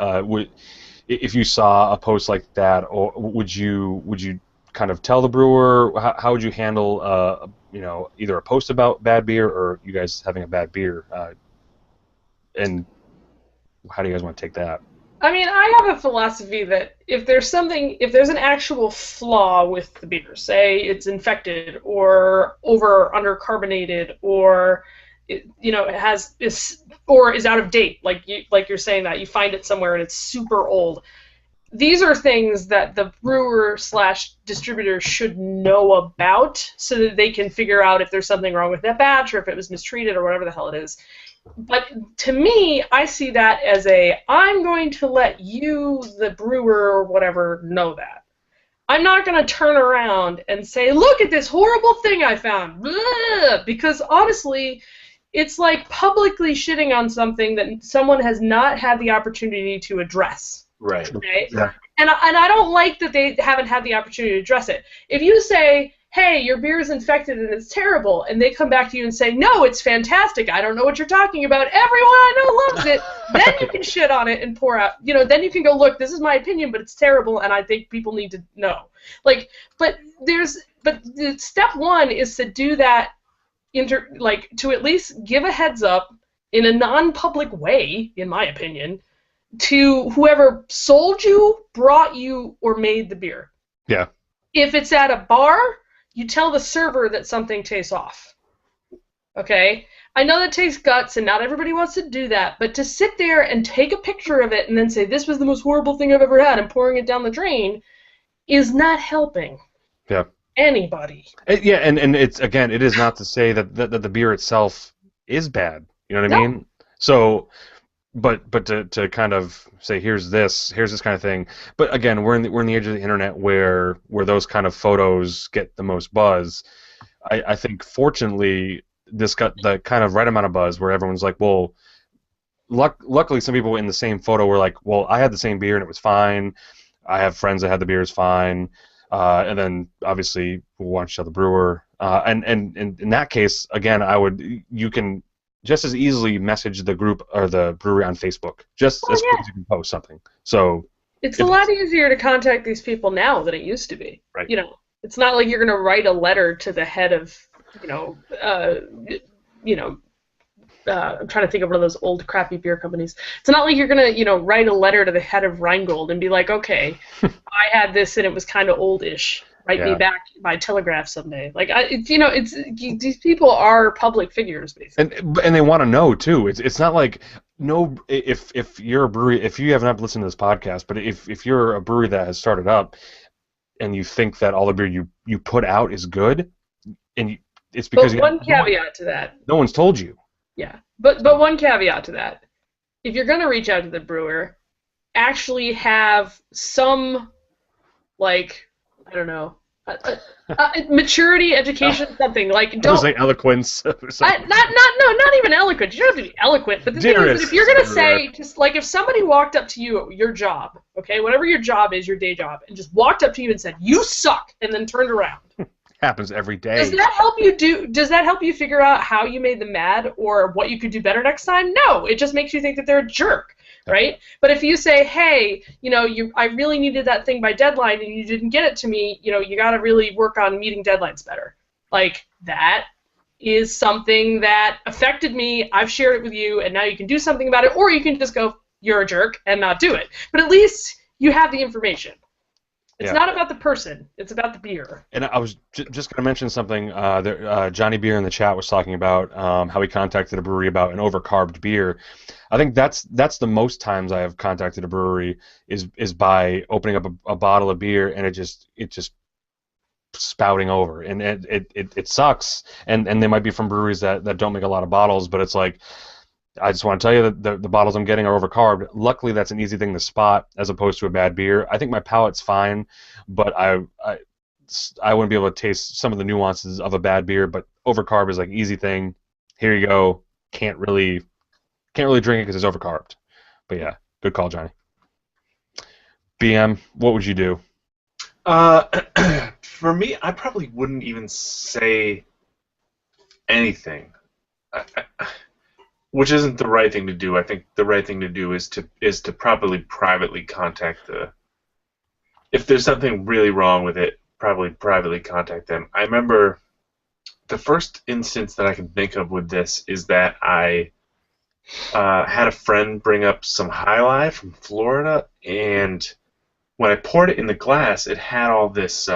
If you saw a post like that, or would you kind of tell the brewer? How would you handle either a post about bad beer or you guys having a bad beer? And how do you guys want to take that? I mean, I have a philosophy that if there's an actual flaw with the beer, say it's infected or over or under carbonated, or it is out of date, like you're saying that you find it somewhere and it's super old. These are things that the brewer / distributor should know about so that they can figure out if there's something wrong with that batch or if it was mistreated or whatever the hell it is. But to me, I see that as I'm going to let you, the brewer or whatever, know that. I'm not going to turn around and say, look at this horrible thing I found. Blah! Because honestly, it's like publicly shitting on something that someone has not had the opportunity to address. Right. Okay? Yeah. And I don't like that they haven't had the opportunity to address it. If you say, hey, your beer is infected and it's terrible, and they come back to you and say, no, it's fantastic, I don't know what you're talking about, everyone I know loves it, then you can shit on it and pour out, then you can go, look, this is my opinion, but it's terrible, and I think people need to know. But the step one is to do that, to at least give a heads up in a non-public way, in my opinion, to whoever sold you, brought you, or made the beer. Yeah. If it's at a bar, you tell the server that something tastes off. Okay? I know that tastes guts, and not everybody wants to do that, but to sit there and take a picture of it and then say, this was the most horrible thing I've ever had, and pouring it down the drain is not helping anybody. Yeah, and it's, again, it is not to say that the beer itself is bad. You know what I mean? So, but to kind of say, here's this kind of thing. But again, we're in the age of the internet where those kind of photos get the most buzz. I think fortunately this got the kind of right amount of buzz where everyone's like, well, luckily some people in the same photo were like, well, I had the same beer and it was fine. I have friends that had the beers fine. And then obviously we'll watch the brewer. And in that case, again, you can just as easily message the group or the brewery on Facebook, just as quick as you can post something. So it's a lot easier to contact these people now than it used to be. Right. It's not like you're going to write a letter to the head of, I'm trying to think of one of those old crappy beer companies. It's not like you're going to, write a letter to the head of Rheingold and be like, okay, I had this and it was kind of oldish. Write me back by telegraph someday. These people are public figures, basically. And they want to know too. It's not like if you're a brewery, if you have not listened to this podcast, but if you're a brewery that has started up and you think that all the beer you put out is good, and it's because But one caveat to that. no one's told you. Yeah. But one caveat to that. If you're going to reach out to the brewer, actually have some, like, I don't know, maturity, education, something. Like, don't... Say eloquence. not even eloquent. You don't have to be eloquent. But the thing is, that if you're going to say, just like, if somebody walked up to you, your job, okay, whatever your job is, your day job, and just walked up to you and said, "You suck," and then turned around. Happens every day. Does that help you figure out how you made them mad or what you could do better next time? No, it just makes you think that they're a jerk, right? But if you say, "Hey, I really needed that thing by deadline and you didn't get it to me, you got to really work on meeting deadlines better." Like, that is something that affected me. I've shared it with you, and now you can do something about it, or you can just go, "You're a jerk," and not do it. But at least you have the information. It's not about the person. It's about the beer. And I was just going to mention something. Johnny Beer in the chat was talking about how he contacted a brewery about an overcarbed beer. I think that's the most times I have contacted a brewery is by opening up a bottle of beer and it just spouting over, and it sucks. And they might be from breweries that don't make a lot of bottles, but it's like, I just want to tell you that the bottles I'm getting are overcarbed. Luckily, that's an easy thing to spot as opposed to a bad beer. I think my palate's fine, but I wouldn't be able to taste some of the nuances of a bad beer. But overcarb is like easy thing. Here you go. Can't really drink it because it's overcarbed. But yeah, good call, Johnny. BM, what would you do? For me, I probably wouldn't even say anything. Which isn't the right thing to do. I think the right thing to do is to probably privately contact if there's something really wrong with it, probably privately contact them. I remember the first instance that I can think of with this is that I had a friend bring up some High Life from Florida, and when I poured it in the glass, it had all this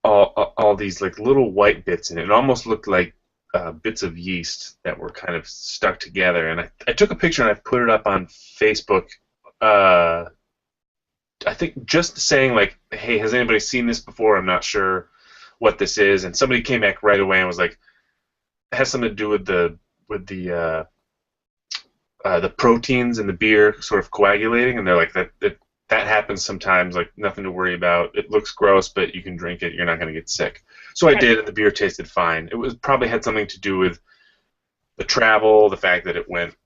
all these like little white bits in it. It almost looked like bits of yeast that were kind of stuck together, and I took a picture and I put it up on Facebook. I think just saying like, "Hey, has anybody seen this before? I'm not sure what this is." And somebody came back right away and was like, "It has something to do with the proteins in the beer sort of coagulating," and they're like, that happens sometimes, like nothing to worry about. It looks gross, but you can drink it. You're not going to get sick. So I did, and the beer tasted fine. It probably had something to do with the travel, the fact that it went,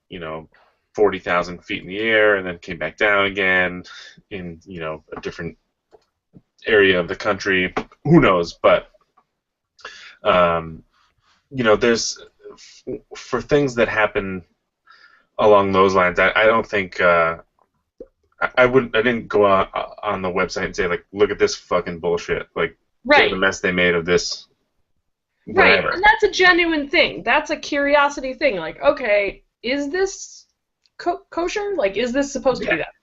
40,000 feet in the air and then came back down again in, a different area of the country. Who knows? But, there's for things that happen along those lines. I don't think. I didn't go on the website and say, like, "Look at this fucking bullshit." Like, right. The mess they made of this. Whatever. Right, and that's a genuine thing. That's a curiosity thing. Like, okay, is this kosher? Like, is this supposed to be that?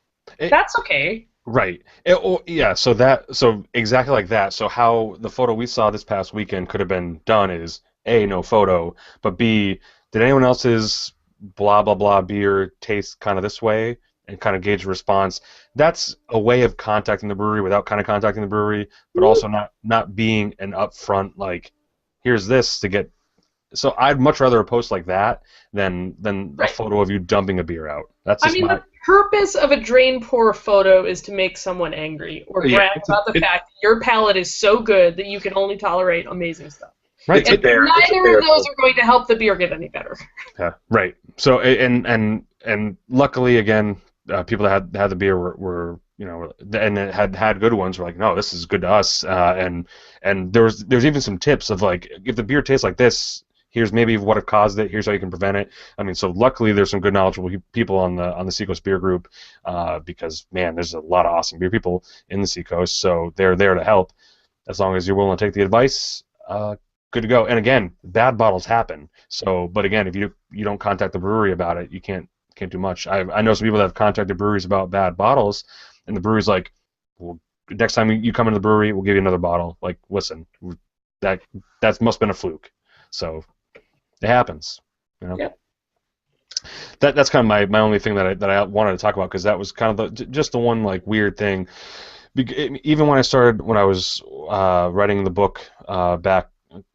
That's okay. Right. So exactly like that. So how the photo we saw this past weekend could have been done is A, no photo, but B, did anyone else's blah blah blah beer taste kind of this way? And kind of gauge a response. That's a way of contacting the brewery without kind of contacting the brewery, but also not being an upfront, like, here's this to get. So I'd much rather a post like that than a photo of you dumping a beer out. That's just the purpose of a drain pour photo is to make someone angry or brag about the fact that your palate is so good that you can only tolerate amazing stuff. Right. And neither of those are going to help the beer get any better. Yeah. Right. So and luckily again. People that had the beer were and had good ones were like, no, this is good to us, and there's even some tips of like, if the beer tastes like this, here's maybe what have caused it, here's how you can prevent it. I mean, so luckily there's some good knowledgeable people on the Seacoast Beer Group, because man, there's a lot of awesome beer people in the Seacoast, so they're there to help as long as you're willing to take the advice. Good to go. And again, bad bottles happen. So, but again, if you don't contact the brewery about it, you can't do much. I know some people that have contacted breweries about bad bottles, and the brewery's like, well, next time you come into the brewery, we'll give you another bottle. Like, listen, that must have been a fluke. So it happens. Yep. That's kind of my only thing that I wanted to talk about, because that was kind of just the one like weird thing. even when I was writing the book back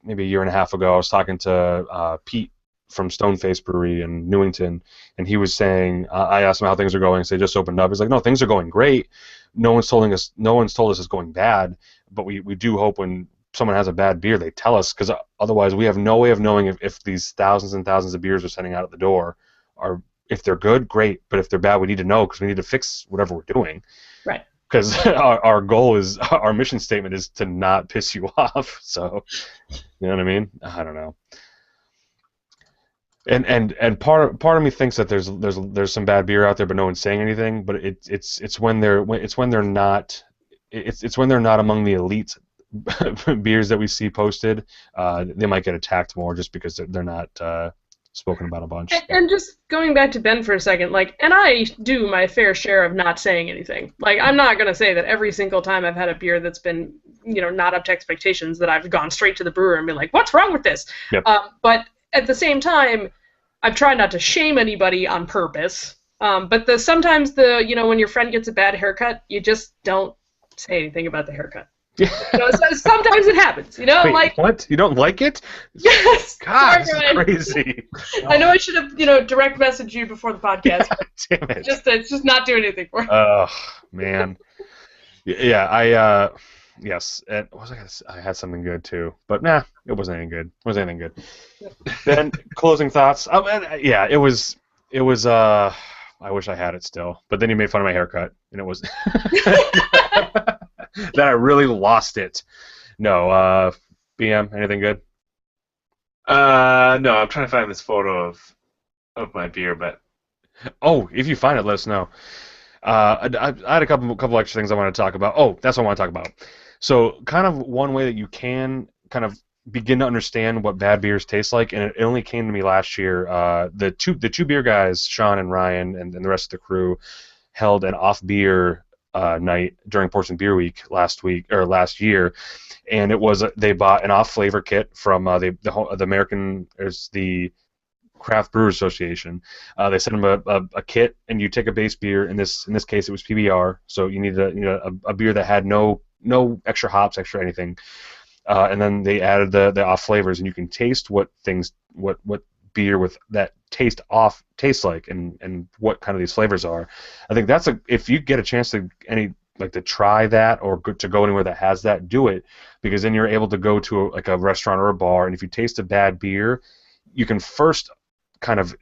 maybe a year and a half ago, I was talking to Pete from Stoneface Brewery in Newington, and he was saying, I asked him how things are going, so they just opened up. He's like, no, things are going great. No one's told us it's going bad, but we do hope when someone has a bad beer, they tell us, because otherwise we have no way of knowing if these thousands and thousands of beers we're sending out at the door are, if they're good, great, but if they're bad, we need to know, because we need to fix whatever we're doing. Right. Because our goal is, our mission statement is to not piss you off. So, you know what I mean? I don't know. And part of me thinks that there's some bad beer out there, but no one's saying anything. But it's when they're not among the elite beers that we see posted. They might get attacked more just because they're not spoken about a bunch. And just going back to Ben for a second, like, and I do my fair share of not saying anything. Like, I'm not going to say that every single time I've had a beer that's been, not up to expectations, that I've gone straight to the brewer and been like, what's wrong with this? Yep. But at the same time, I've tried not to shame anybody on purpose. But sometimes when your friend gets a bad haircut, you just don't say anything about the haircut. Sometimes it happens, Wait, like, what? You don't like it? Yes. God, Sorry, this is crazy. I know I should have, direct messaged you before the podcast. Damn it. It's just not doing anything for me. Oh man. Yeah, yes. And what was I gonna say? I had something good too, but nah, it wasn't anything good. It wasn't anything good. Then closing thoughts. Yeah, it was. I wish I had it still, but then you made fun of my haircut, and it was. Then I really lost it. No, BM, anything good? No, I'm trying to find this photo of my beer, but Oh, if you find it, let us know. I had a couple extra things I want to talk about. Oh, that's what I want to talk about. So, kind of one way that you can kind of begin to understand what bad beers taste like, and it only came to me last year. The two beer guys, Sean and Ryan, and the rest of the crew, held an off beer night during Portland Beer Week last year, and it was they bought an off flavor kit from the American, there's the Craft Brewers Association. They sent them a kit, and you take a base beer. In this case, it was PBR, so you need a beer that had no extra hops, extra anything, and then they added the off flavors, and you can taste what beer with that taste off tastes like, and what kind of these flavors are. I think if you get a chance to to try that, or to go anywhere that has that, do it, because then you're able to go to a restaurant or a bar, and if you taste a bad beer, you can first kind of,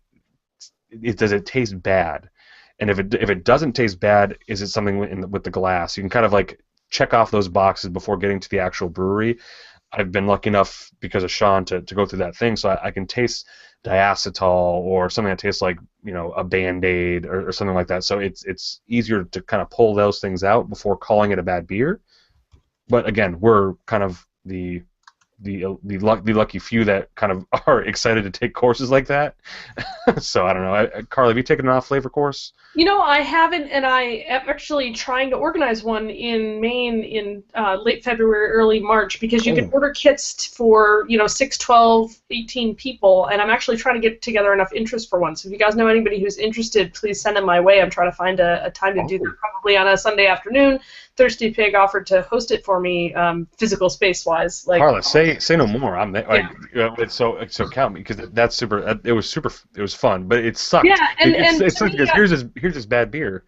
does it taste bad? And if it doesn't taste bad, is it something with the glass? You can kind of check off those boxes before getting to the actual brewery. I've been lucky enough, because of Sean, to go through that thing, so I can taste diacetyl or something that tastes like a Band-Aid or something like that. So it's easier to kind of pull those things out before calling it a bad beer. But again, we're kind of the lucky few that kind of are excited to take courses like that. So I don't know. Carly, have you taken an off flavor course? I haven't, and I am actually trying to organize one in Maine in late February, early March, because you can order kits for 6, 12, 18 people, and I'm actually trying to get together enough interest for one. So if you guys know anybody who's interested, please send them my way. I'm trying to find a time to do that, probably on a Sunday afternoon. Thirsty Pig offered to host it for me, physical space-wise. Carla, say no more. I'm so count me, because that's super. It was fun, but it sucked. Yeah, and it sucked because here's this bad beer.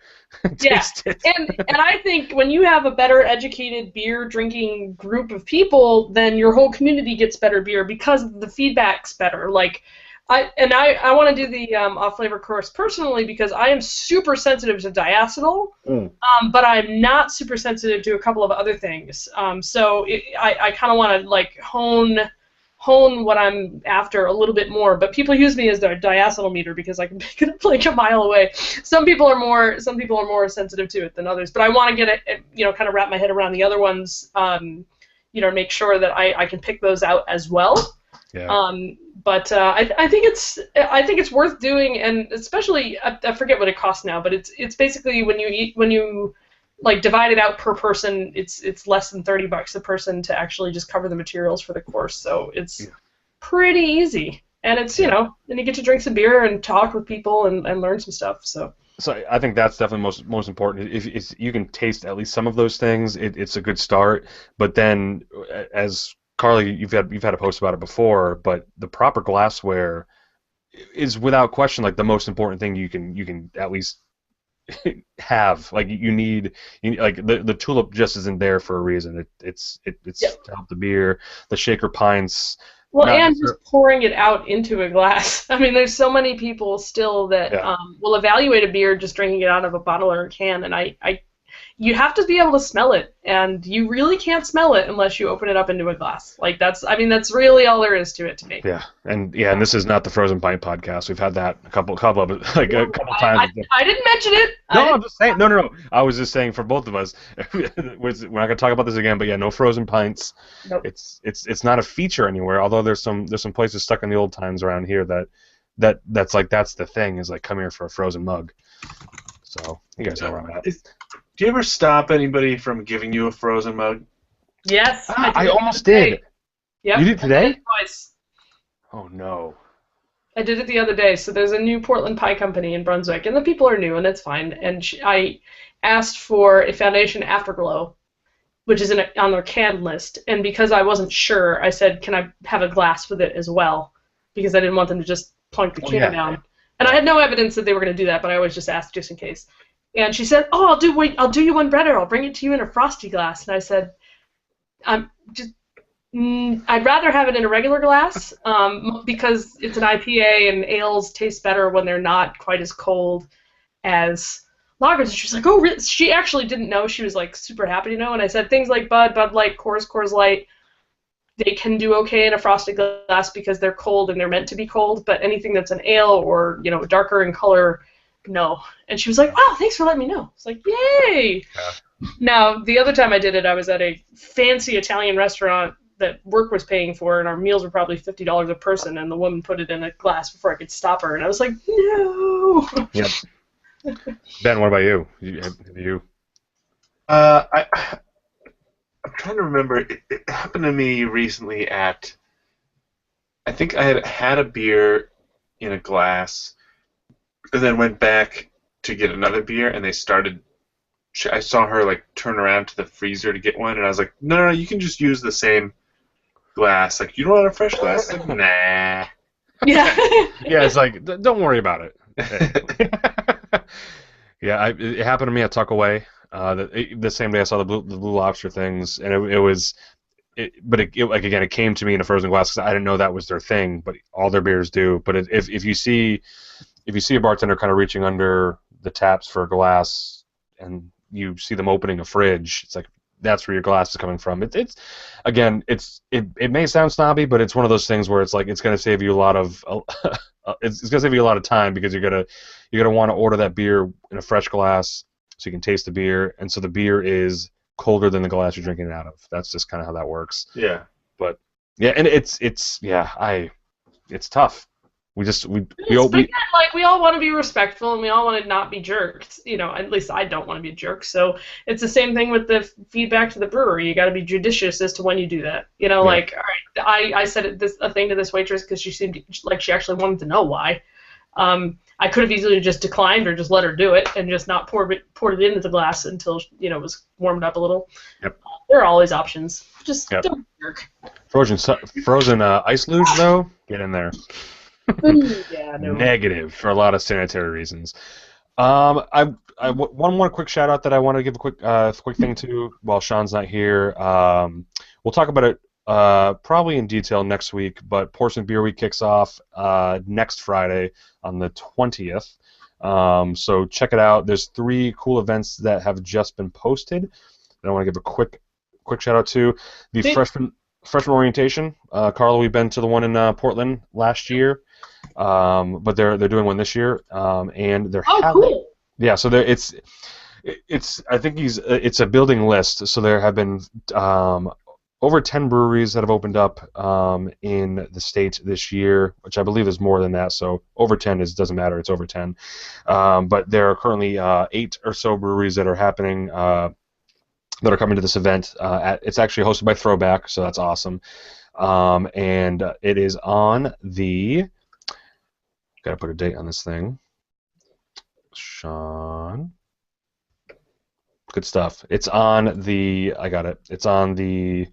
Taste it. And I think when you have a better educated beer drinking group of people, then your whole community gets better beer because the feedback's better. I want to do the off flavor course personally, because I am super sensitive to diacetyl, but I'm not super sensitive to a couple of other things. So I kind of want to hone what I'm after a little bit more. But people use me as their diacetyl meter because I can pick it up a mile away. Some people are more sensitive to it than others. But I want to get it, kind of wrap my head around the other ones, make sure that I can pick those out as well. Yeah. But I think it's worth doing, and especially I forget what it costs now, but it's basically when you divide it out per person, it's less than $30 a person to actually just cover the materials for the course. So it's pretty easy, and it's then you get to drink some beer and talk with people and learn some stuff. So So I think that's definitely most important. If you can taste at least some of those things, it's a good start. But then, as Carly, you've had a post about it before, but the proper glassware is without question like the most important thing you can at least have. Like like the tulip just isn't there for a reason. It's Yep. to help the beer. The shaker pints. Well, Not and necessar- just pouring it out into a glass. I mean, there's so many people still that Yeah. will evaluate a beer just drinking it out of a bottle or a can, and you have to be able to smell it, and you really can't smell it unless you open it up into a glass. Like that's really all there is to it to me. And this is not the Frozen Pint podcast. We've had that a couple of like a couple times. I didn't mention it. No, I'm just saying. No. I was just saying for both of us. We're not gonna talk about this again. But yeah, no frozen pints. Nope. It's not a feature anywhere. Although there's some places stuck in the old times around here that's the thing is like come here for a frozen mug. So you guys know where I'm at. Do you ever stop anybody from giving you a frozen mug? Yes, I did it almost today. did. Yep. You did today? I did it twice. Oh no. I did it the other day. So there's a new Portland Pie Company in Brunswick, and the people are new, and it's fine. And I asked for a Foundation Afterglow, which is on their can list. And because I wasn't sure, I said, "Can I have a glass with it as well?" Because I didn't want them to just plunk the can down. And I had no evidence that they were going to do that, but I always just asked just in case. And she said, "Oh, I'll do you one better. I'll bring it to you in a frosty glass." And I said, I'd rather have it in a regular glass because it's an IPA and ales taste better when they're not quite as cold as lagers. And she was like, "Oh, really?" She actually didn't know. She was like super happy to know. And I said things like Bud Light, Coors Light, they can do okay in a frosted glass because they're cold and they're meant to be cold. But anything that's an ale or darker in color, no. And she was like, "Wow, thanks for letting me know." It's like, yay! Yeah. Now, the other time I did it, I was at a fancy Italian restaurant that work was paying for, and our meals were probably $50 a person, and the woman put it in a glass before I could stop her, and I was like, no! Yep. Ben, what about you? You? I'm trying to remember. It happened to me recently at. I think I had a beer in a glass, and then went back to get another beer, and they started. I saw her like turn around to the freezer to get one, and I was like, "No, you can just use the same glass. Like, you don't want a fresh glass?" Like, nah. Yeah. Yeah, it's like don't worry about it. Yeah, it happened to me at Tuckaway. The same day I saw the Blue Lobster things, and it came to me in a frozen glass because I didn't know that was their thing, but all their beers do. But if you see a bartender kind of reaching under the taps for a glass, and you see them opening a fridge, it's like that's where your glass is coming from. It may sound snobby, but it's one of those things where it's like it's going to save you a lot of it's going to save you a lot of time because you're gonna want to order that beer in a fresh glass so you can taste the beer, and so the beer is colder than the glass you're drinking it out of. That's just kind of how that works. Yeah. But yeah, and it's tough. We all want to be respectful and we all want to not be jerks. At least I don't want to be a jerk. So it's the same thing with the feedback to the brewery. You got to be judicious as to when you do that. Like, all right, I said a thing to this waitress because she seemed like she actually wanted to know why. I could have easily just declined or just let her do it and just not poured it into the glass until it was warmed up a little. Yep. There are always options. Just don't be a jerk. Frozen ice luge though, get in there. Yeah, no. Negative for a lot of sanitary reasons. One more quick shout out that I want to give a quick thing to while Sean's not here. We'll talk about it probably in detail next week, but Portsmouth Beer Week kicks off next Friday on the 20th. So check it out. There's 3 cool events that have just been posted that I want to give a quick shout out to. The freshman orientation. Carla, we've been to the one in Portland last year, but they're doing one this year, and they're cool. Yeah, so it's I think it's a building list. So there have been over 10 breweries that have opened up in the state this year, which I believe is more than that. So over 10 doesn't matter. It's over 10. But there are currently 8 or so breweries that are happening that are coming to this event. It's actually hosted by Throwback, so that's awesome. And it is on the... Got to put a date on this thing. Sean. Good stuff. It's on the. I got it. It's on the.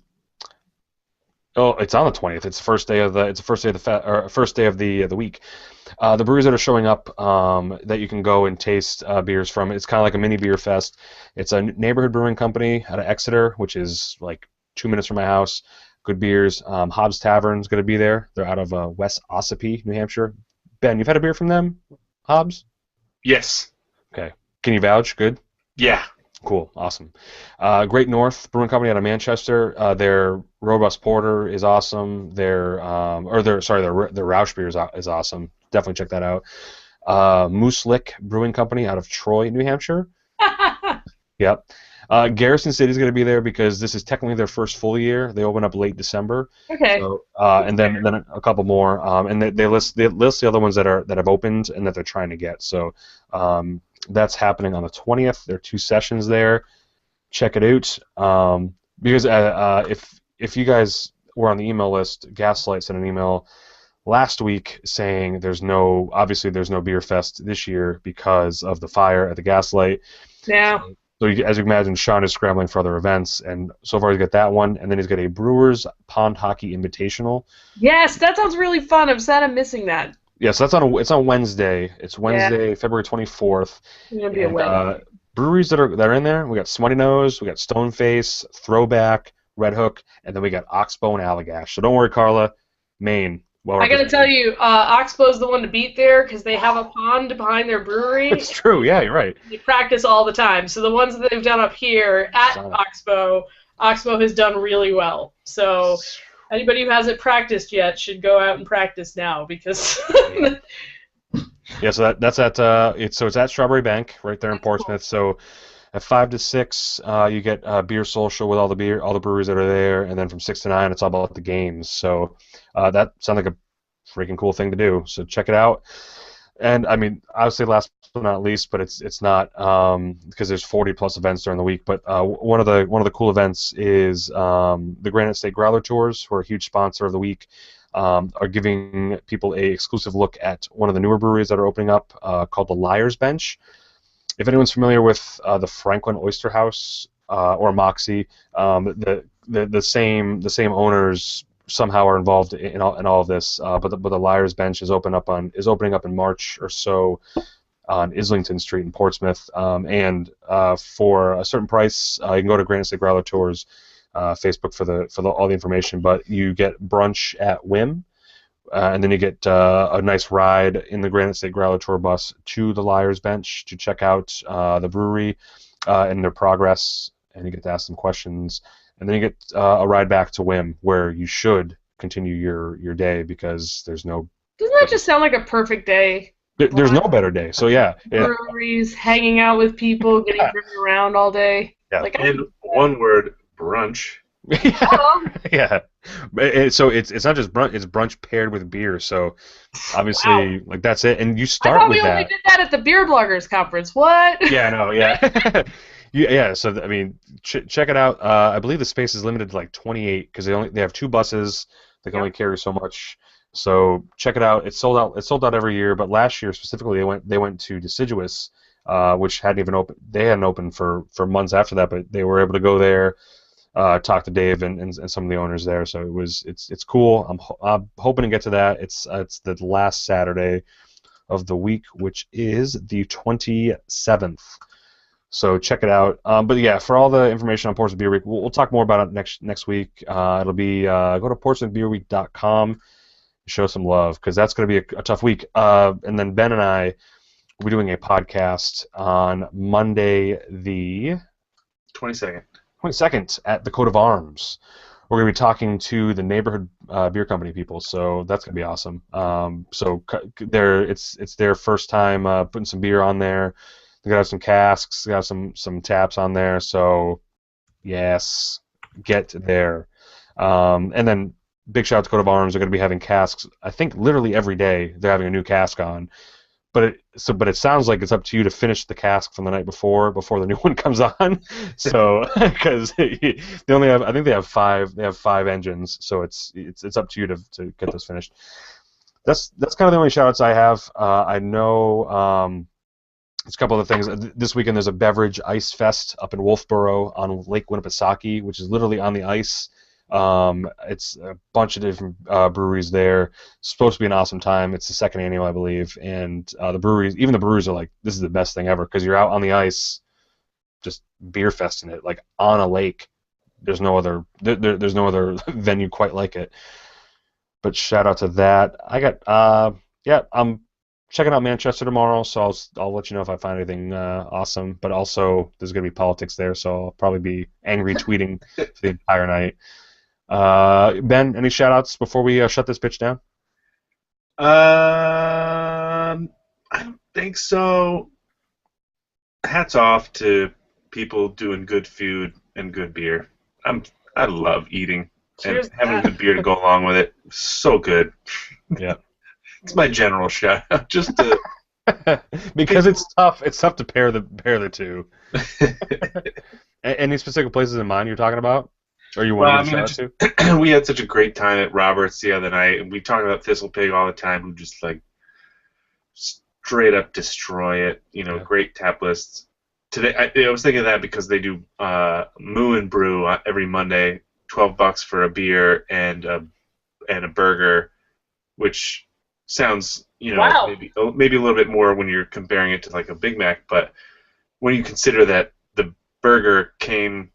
Oh, it's on the 20th. It's the first day of the. It's the first day of the first day of the week. The breweries that are showing up that you can go and taste beers from. It's kind of like a mini beer fest. It's a neighborhood brewing company out of Exeter, which is like 2 minutes from my house. Good beers. Hobbs Tavern's going to be there. They're out of West Ossipee, New Hampshire. Ben, you've had a beer from them, Hobbs? Yes. Okay. Can you vouch? Good. Yeah. Cool, awesome. Great North Brewing Company out of Manchester. Their Robust Porter is awesome. Their Rausch beer is awesome. Definitely check that out. Moose Lick Brewing Company out of Troy, New Hampshire. Yep. Garrison City is going to be there because this is technically their first full year. They open up late December. Okay. So, and then a couple more, and they list the other ones that have opened and that they're trying to get. So. That's happening on the 20th. There are 2 sessions there. Check it out. Because if you guys were on the email list, Gaslight sent an email last week saying obviously there's no beer fest this year because of the fire at the Gaslight. Yeah. So as you can imagine, Sean is scrambling for other events, and so far he's got that one, and then he's got a Brewers Pond Hockey Invitational. Yes, that sounds really fun. I'm sad I'm missing that. Yeah, so it's on Wednesday. It's Wednesday, February 24th. It's gonna be away. Breweries that are in there. We got Smutty Nose, we got Stoneface, Throwback, Red Hook, and then we got Oxbow and Allagash. So don't worry, Carla. Maine. Well, I gotta tell you, Oxbow's the one to beat there because they have a pond behind their brewery. It's true. Yeah, you're right. They practice all the time. So the ones that they've done up here at Oxbow has done really well. So. Anybody who hasn't practiced yet should go out and practice now because. Yeah, so that's at it's at Strawberry Bank right there in Portsmouth. So at 5 to 6, you get beer social with all the breweries that are there, and then from 6 to 9, it's all about the games. So that sounds like a freaking cool thing to do. So check it out. And I mean, obviously, last but not least, but it's not because there's 40+ events during the week. But one of the cool events is the Granite State Growler Tours, who are a huge sponsor of the week, are giving people a exclusive look at one of the newer breweries that are opening up called the Liar's Bench. If anyone's familiar with the Franklin Oyster House or Moxie, the same owners somehow are involved in all of this, but the Liar's Bench is opening up in March or so on Islington Street in Portsmouth, and for a certain price, you can go to Granite State Growler Tours Facebook for all the information. But you get brunch at Whim, and then you get a nice ride in the Granite State Growler Tour bus to the Liar's Bench to check out the brewery and their progress, and you get to ask them questions. And then you get a ride back to Whim, where you should continue your day because there's no. Doesn't that just sound like a perfect day? There's no better day. So yeah. Breweries, hanging out with people, getting driven around all day. Yeah. And one word, brunch. Yeah. So it's not just brunch; it's brunch paired with beer. So obviously, like that's it. And you start with that. I thought we only did that at the Beer Bloggers Conference. What? Yeah. No. Yeah. Yeah, so I mean, check it out. I believe the space is limited to like 28 because they have 2 buses. They can only carry so much. So check it out. It's sold out. It's sold out every year, but last year specifically, they went to Deciduous, which hadn't even opened. They hadn't opened for months after that, but they were able to go there, talk to Dave and some of the owners there. So it's cool. I'm hoping to get to that. It's the last Saturday of the week, which is the 27th. So check it out. But yeah, for all the information on Portsmouth Beer Week, we'll talk more about it next week. It'll be go to portsmouthbeerweek.com, show some love because that's going to be a tough week. And then Ben and I will be doing a podcast on Monday the 22nd at the Coat of Arms. We're going to be talking to the neighborhood beer company people, so that's going to be awesome. So it's their first time putting some beer on there. They got some casks, they got some taps on there, so yes, get there. And then big shout out to Coat of Arms. They're going to be having casks. I think literally every day they're having a new cask on. But it sounds like it's up to you to finish the cask from the night before the new one comes on. So because they only have, I think they have 5 engines. So it's up to you to get those finished. That's kind of the only shout outs I have. I know. There's a couple of things. This weekend there's a beverage ice fest up in Wolfboro on Lake Winnipesaukee, which is literally on the ice. It's a bunch of different breweries there. It's supposed to be an awesome time. It's the second annual, I believe, and the breweries are like, this is the best thing ever because you're out on the ice, just beer festing it like on a lake. There's no other there's no other venue quite like it. But shout out to that. I'm checking out Manchester tomorrow, so I'll let you know if I find anything awesome. But also, there's going to be politics there, so I'll probably be angry tweeting for the entire night. Ben, any shout outs before we shut this bitch down? I don't think so. Hats off to people doing good food and good beer. I love eating and having good beer to go along with it. So good. Yeah. It's my general shout out. Just to because it's tough. It's tough to pair the two. Any specific places in mind you're talking about? Or you want to shout out to? We had such a great time at Robert's the other night, and we talk about Thistle Pig all the time, who just like straight up destroy it. Great tap lists. Today, I was thinking of that because they do Moo and Brew every Monday, $12 for a beer and a burger, which sounds Wow. maybe a little bit more when you're comparing it to like a Big Mac, but when you consider that the burger came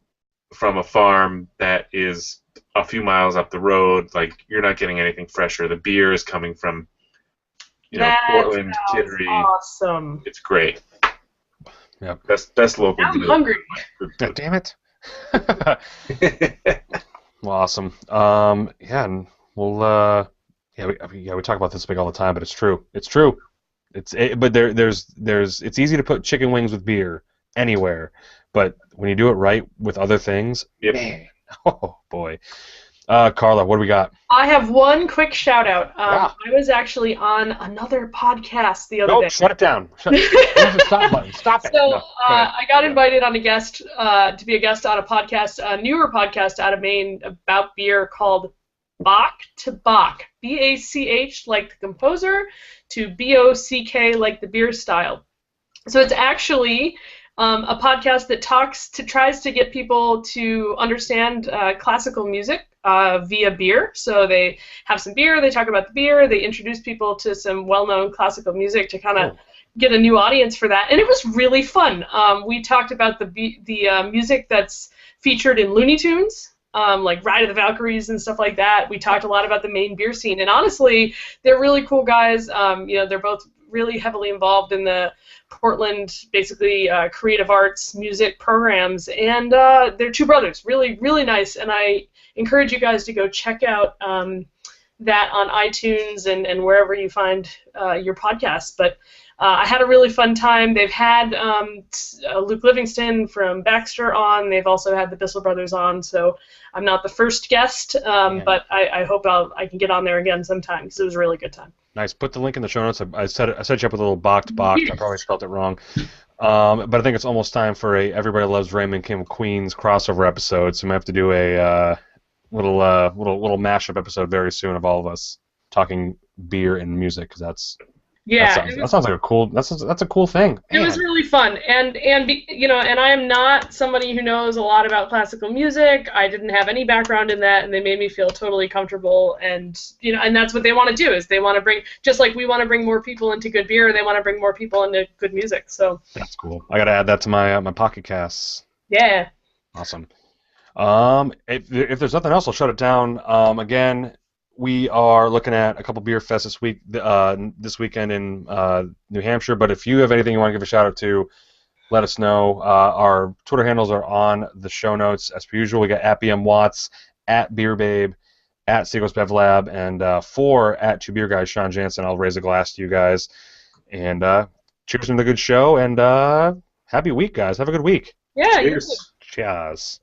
from a farm that is a few miles up the road, like you're not getting anything fresher. The beer is coming from Portland, Kittery. Awesome. It's great. Yeah. Best local. I'm hungry. God damn it. Well, awesome. And we'll we talk about this big all the time, but it's true. It's true. But it's easy to put chicken wings with beer anywhere, but when you do it right with other things, yep. Man, oh boy. Carla, what do we got? I have one quick shout out. Yeah. I was actually on another podcast the other day. Shut it down. Where's the stop button? Stop it. So No, I got invited on to be a guest on a podcast, a newer podcast out of Maine about beer called Bach to Bach. B-A-C-H like the composer to B-O-C-K like the beer style. So it's actually a podcast that tries to get people to understand classical music via beer. So they have some beer, they talk about the beer, they introduce people to some well-known classical music to kind of get a new audience for that, and it was really fun. We talked about the music that's featured in Looney Tunes, like Ride of the Valkyries and stuff like that. We talked a lot about the Maine beer scene, and honestly, they're really cool guys. They're both really heavily involved in the Portland, basically creative arts music programs, and they're two brothers, really, really nice, and I encourage you guys to go check out that on iTunes and wherever you find your podcasts. But I had a really fun time. They've had Luke Livingston from Baxter on. They've also had the Bissell Brothers on, so I'm not the first guest, but I hope I can get on there again sometime because it was a really good time. Nice. Put the link in the show notes. I set you up with a little Bach to Bach. I probably spelled it wrong. But I think it's almost time for a Everybody Loves Raymond King of Queens crossover episode, so we have to do a little mashup episode very soon of all of us talking beer and music, because that sounds like that's a cool thing. It was really fun, and I am not somebody who knows a lot about classical music. I didn't have any background in that, and they made me feel totally comfortable. And and that's what they want to do, is they want to bring, just like we want to bring more people into good beer, they want to bring more people into good music. So that's cool. I got to add that to my Pocket Casts. Yeah. Awesome. If there's nothing else, I'll shut it down. Again, we are looking at a couple beer fests this weekend in New Hampshire. But if you have anything you want to give a shout out to, let us know. Our Twitter handles are on the show notes as per usual. We got @BMWatts, @BeerBabe, @Seagulls Bev Lab, and for @2BeerGuys Sean Jansen. I'll raise a glass to you guys. And cheers to the good show, and happy week, guys. Have a good week. Yeah. Cheers. Cheers.